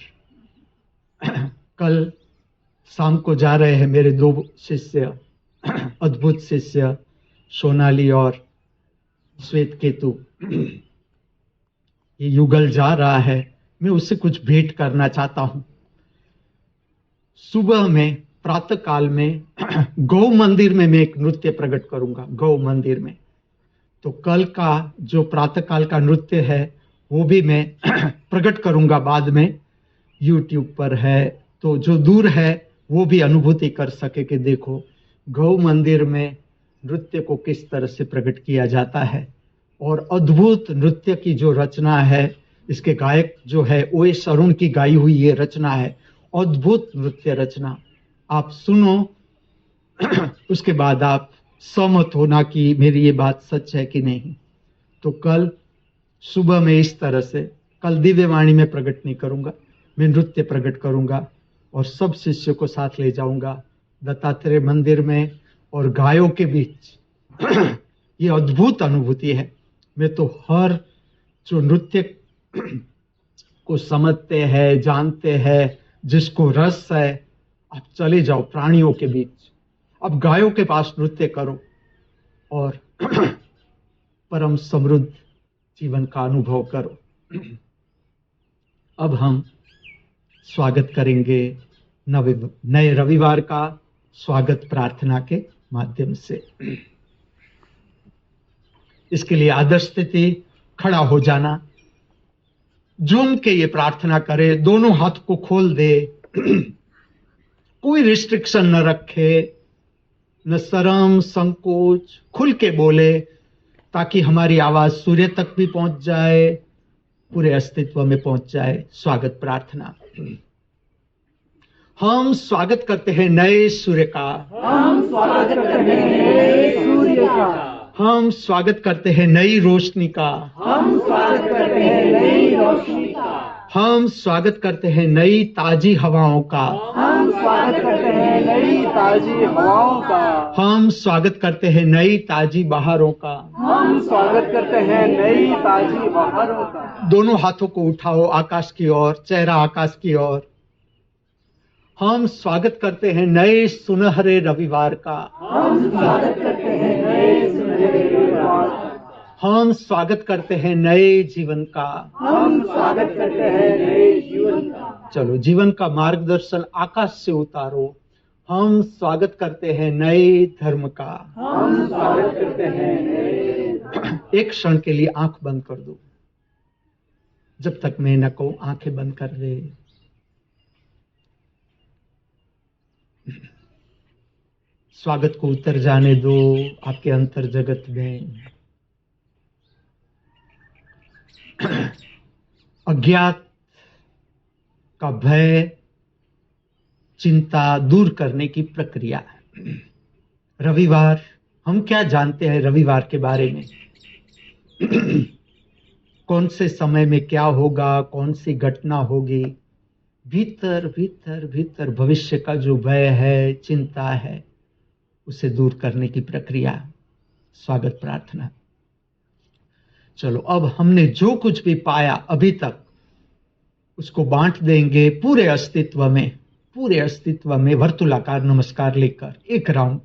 कल शाम को जा रहे हैं मेरे 2 शिष्य, अद्भुत शिष्य, सोनाली और श्वेत केतु। ये युगल जा रहा है, मैं उससे कुछ भेंट करना चाहता हूं। सुबह में, प्रातः काल में गौ मंदिर में मैं एक नृत्य प्रकट करूंगा, गौ मंदिर में। तो कल का जो प्रातः काल का नृत्य है वो भी मैं प्रकट करूंगा बाद में, YouTube पर है, तो जो दूर है वो भी अनुभूति कर सके कि देखो गौ मंदिर में नृत्य को किस तरह से प्रकट किया जाता है। और अद्भुत नृत्य की जो रचना है, इसके गायक जो है O.S. अरुण की गाई हुई ये रचना है, अद्भुत नृत्य रचना। आप सुनो, उसके बाद आप सहमत होना कि मेरी ये बात सच है कि नहीं। तो कल सुबह में इस तरह से, कल दिव्यवाणी में प्रकट नहीं करूंगा, मैं नृत्य प्रकट करूंगा और सब शिष्यों को साथ ले जाऊंगा दत्तात्रेय मंदिर में और गायों के बीच। ये अद्भुत अनुभूति है। मैं तो हर जो नृत्य को समझते हैं, जानते हैं, जिसको रस है, आप चले जाओ प्राणियों के बीच, अब गायों के पास नृत्य करो और परम समृद्ध जीवन का अनुभव करो। अब हम स्वागत करेंगे नए रविवार का, स्वागत प्रार्थना के माध्यम से। इसके लिए आदर्श स्थिति, खड़ा हो जाना, झूम के ये प्रार्थना करे, दोनों हाथ को खोल दे, कोई रिस्ट्रिक्शन न रखे, न शर्म संकोच, खुल के बोले, ताकि हमारी आवाज सूर्य तक भी पहुंच जाए, पूरे अस्तित्व में पहुंच जाए। स्वागत प्रार्थना। हम स्वागत करते हैं नए सूर्य का, हम स्वागत करते हैं नए सूर्य का, हम स्वागत करते हैं नई रोशनी का, हम स्वागत करते हैं नई रोशनी का, हम स्वागत करते हैं नई ताजी हवाओं का, हम स्वागत करते हैं नई ताजी हवाओं का, हम स्वागत करते हैं नई ताजी बहारों का, हम स्वागत करते हैं नई ताजी बहारों का। दोनों हाथों को उठाओ आकाश की ओर, चेहरा आकाश की ओर। हम स्वागत करते हैं नए सुनहरे रविवार का, हम स्वागत करते हैं नए सुनहरे रविवार का, हम स्वागत करते हैं नए जीवन का, हम स्वागत करते हैं नए जीवन का। चलो जीवन का मार्गदर्शन आकाश से उतारो। हम स्वागत करते हैं नए धर्म का, हम स्वागत करते हैं नए। एक क्षण के लिए आंख बंद कर दो, जब तक मैं न कहूं आंखें बंद कर दे। स्वागत को उतर जाने दो आपके अंतर जगत में। अज्ञात का भय, चिंता दूर करने की प्रक्रिया। रविवार, हम क्या जानते हैं रविवार के बारे में? कौन से समय में क्या होगा, कौन सी घटना होगी, भीतर भीतर भीतर भविष्य का जो भय है, चिंता है, उसे दूर करने की प्रक्रिया। स्वागत प्रार्थना। चलो अब हमने जो कुछ भी पाया अभी तक उसको बांट देंगे पूरे अस्तित्व में वर्तुलाकार नमस्कार लेकर एक राउंड।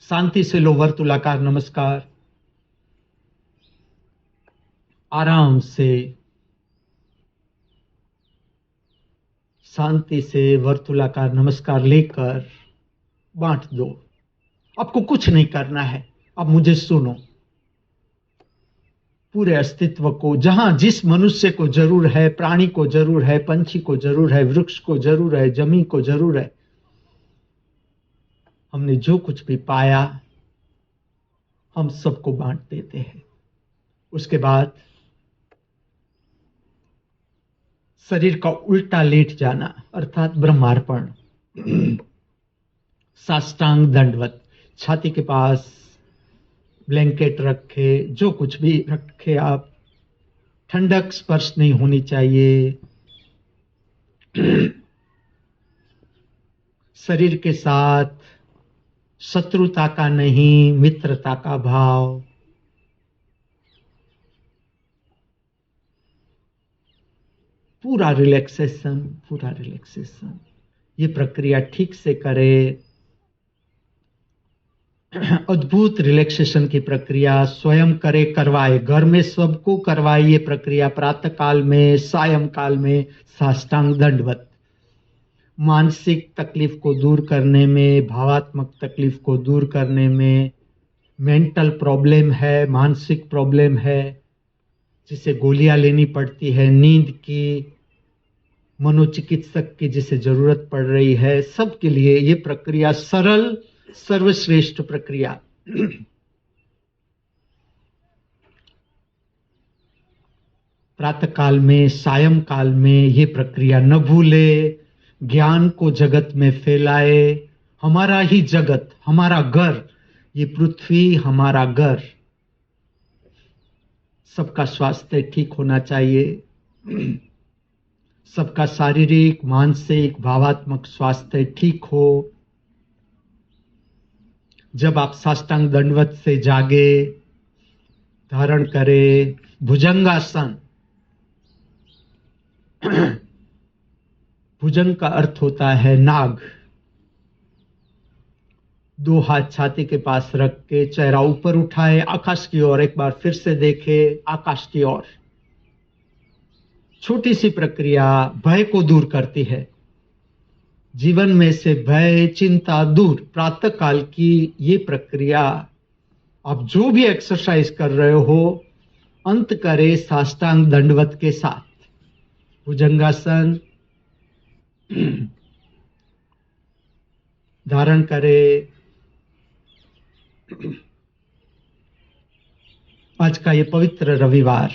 शांति से लो वर्तुलाकार नमस्कार, आराम से शांति से वर्तुलाकार नमस्कार लेकर बांट दो। आपको कुछ नहीं करना है, अब मुझे सुनो। पूरे अस्तित्व को, जहां जिस मनुष्य को जरूर है, प्राणी को जरूर है, पंछी को जरूर है, वृक्ष को जरूर है, जमीन को जरूर है, हमने जो कुछ भी पाया हम सबको बांट देते हैं। उसके बाद शरीर का उल्टा लेट जाना अर्थात ब्रह्मार्पण। साष्टांग दंडवत, छाती के पास ब्लैंकेट रखे, जो कुछ भी रखे आप, ठंडक स्पर्श नहीं होनी चाहिए। शरीर के साथ शत्रुता का नहीं, मित्रता का भाव। पूरा रिलैक्सेशन। ये प्रक्रिया ठीक से करे। अद्भुत रिलैक्सेशन की प्रक्रिया स्वयं करे, करवाए, घर में सबको करवाए ये प्रक्रिया, प्रातः काल में, सायं काल में, साष्टांग दंडवत। मानसिक तकलीफ को दूर करने में, भावात्मक तकलीफ को दूर करने में, मेंटल प्रॉब्लम है, मानसिक प्रॉब्लम है जिसे गोलियां लेनी पड़ती है, नींद की, मनोचिकित्सक की जिसे जरूरत पड़ रही है, सबके लिए ये प्रक्रिया सरल सर्वश्रेष्ठ प्रक्रिया। प्रातः काल में, सायं काल में ये प्रक्रिया न भूले। ज्ञान को जगत में फैलाए। हमारा ही जगत, हमारा घर, ये पृथ्वी हमारा घर। सबका स्वास्थ्य ठीक होना चाहिए। सबका शारीरिक, मानसिक, भावात्मक स्वास्थ्य ठीक हो। जब आप साष्टांग दंडवत से जागे, धारण करें भुजंगासन। भुजंग का अर्थ होता है नाग। दो हाथ छाती के पास रख के चेहरा ऊपर उठाए, आकाश की ओर, एक बार फिर से देखे आकाश की ओर। छोटी सी प्रक्रिया भय को दूर करती है। जीवन में से भय, चिंता दूर। प्रातः काल की ये प्रक्रिया, आप जो भी एक्सरसाइज कर रहे हो, अंत करे साष्टांग दंडवत के साथ। भुजंगासन धारण करे। आज का ये पवित्र रविवार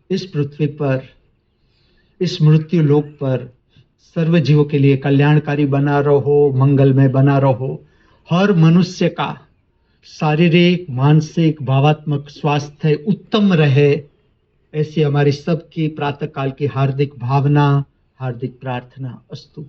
इस पृथ्वी पर, इस मृत्यु लोक पर सर्व जीवों के लिए कल्याणकारी बना रहो, मंगलमय बना रहो। हर मनुष्य का शारीरिक, मानसिक, भावात्मक स्वास्थ्य उत्तम रहे, ऐसी हमारी सबकी प्रातः काल की हार्दिक भावना, हार्दिक प्रार्थना। अस्तु।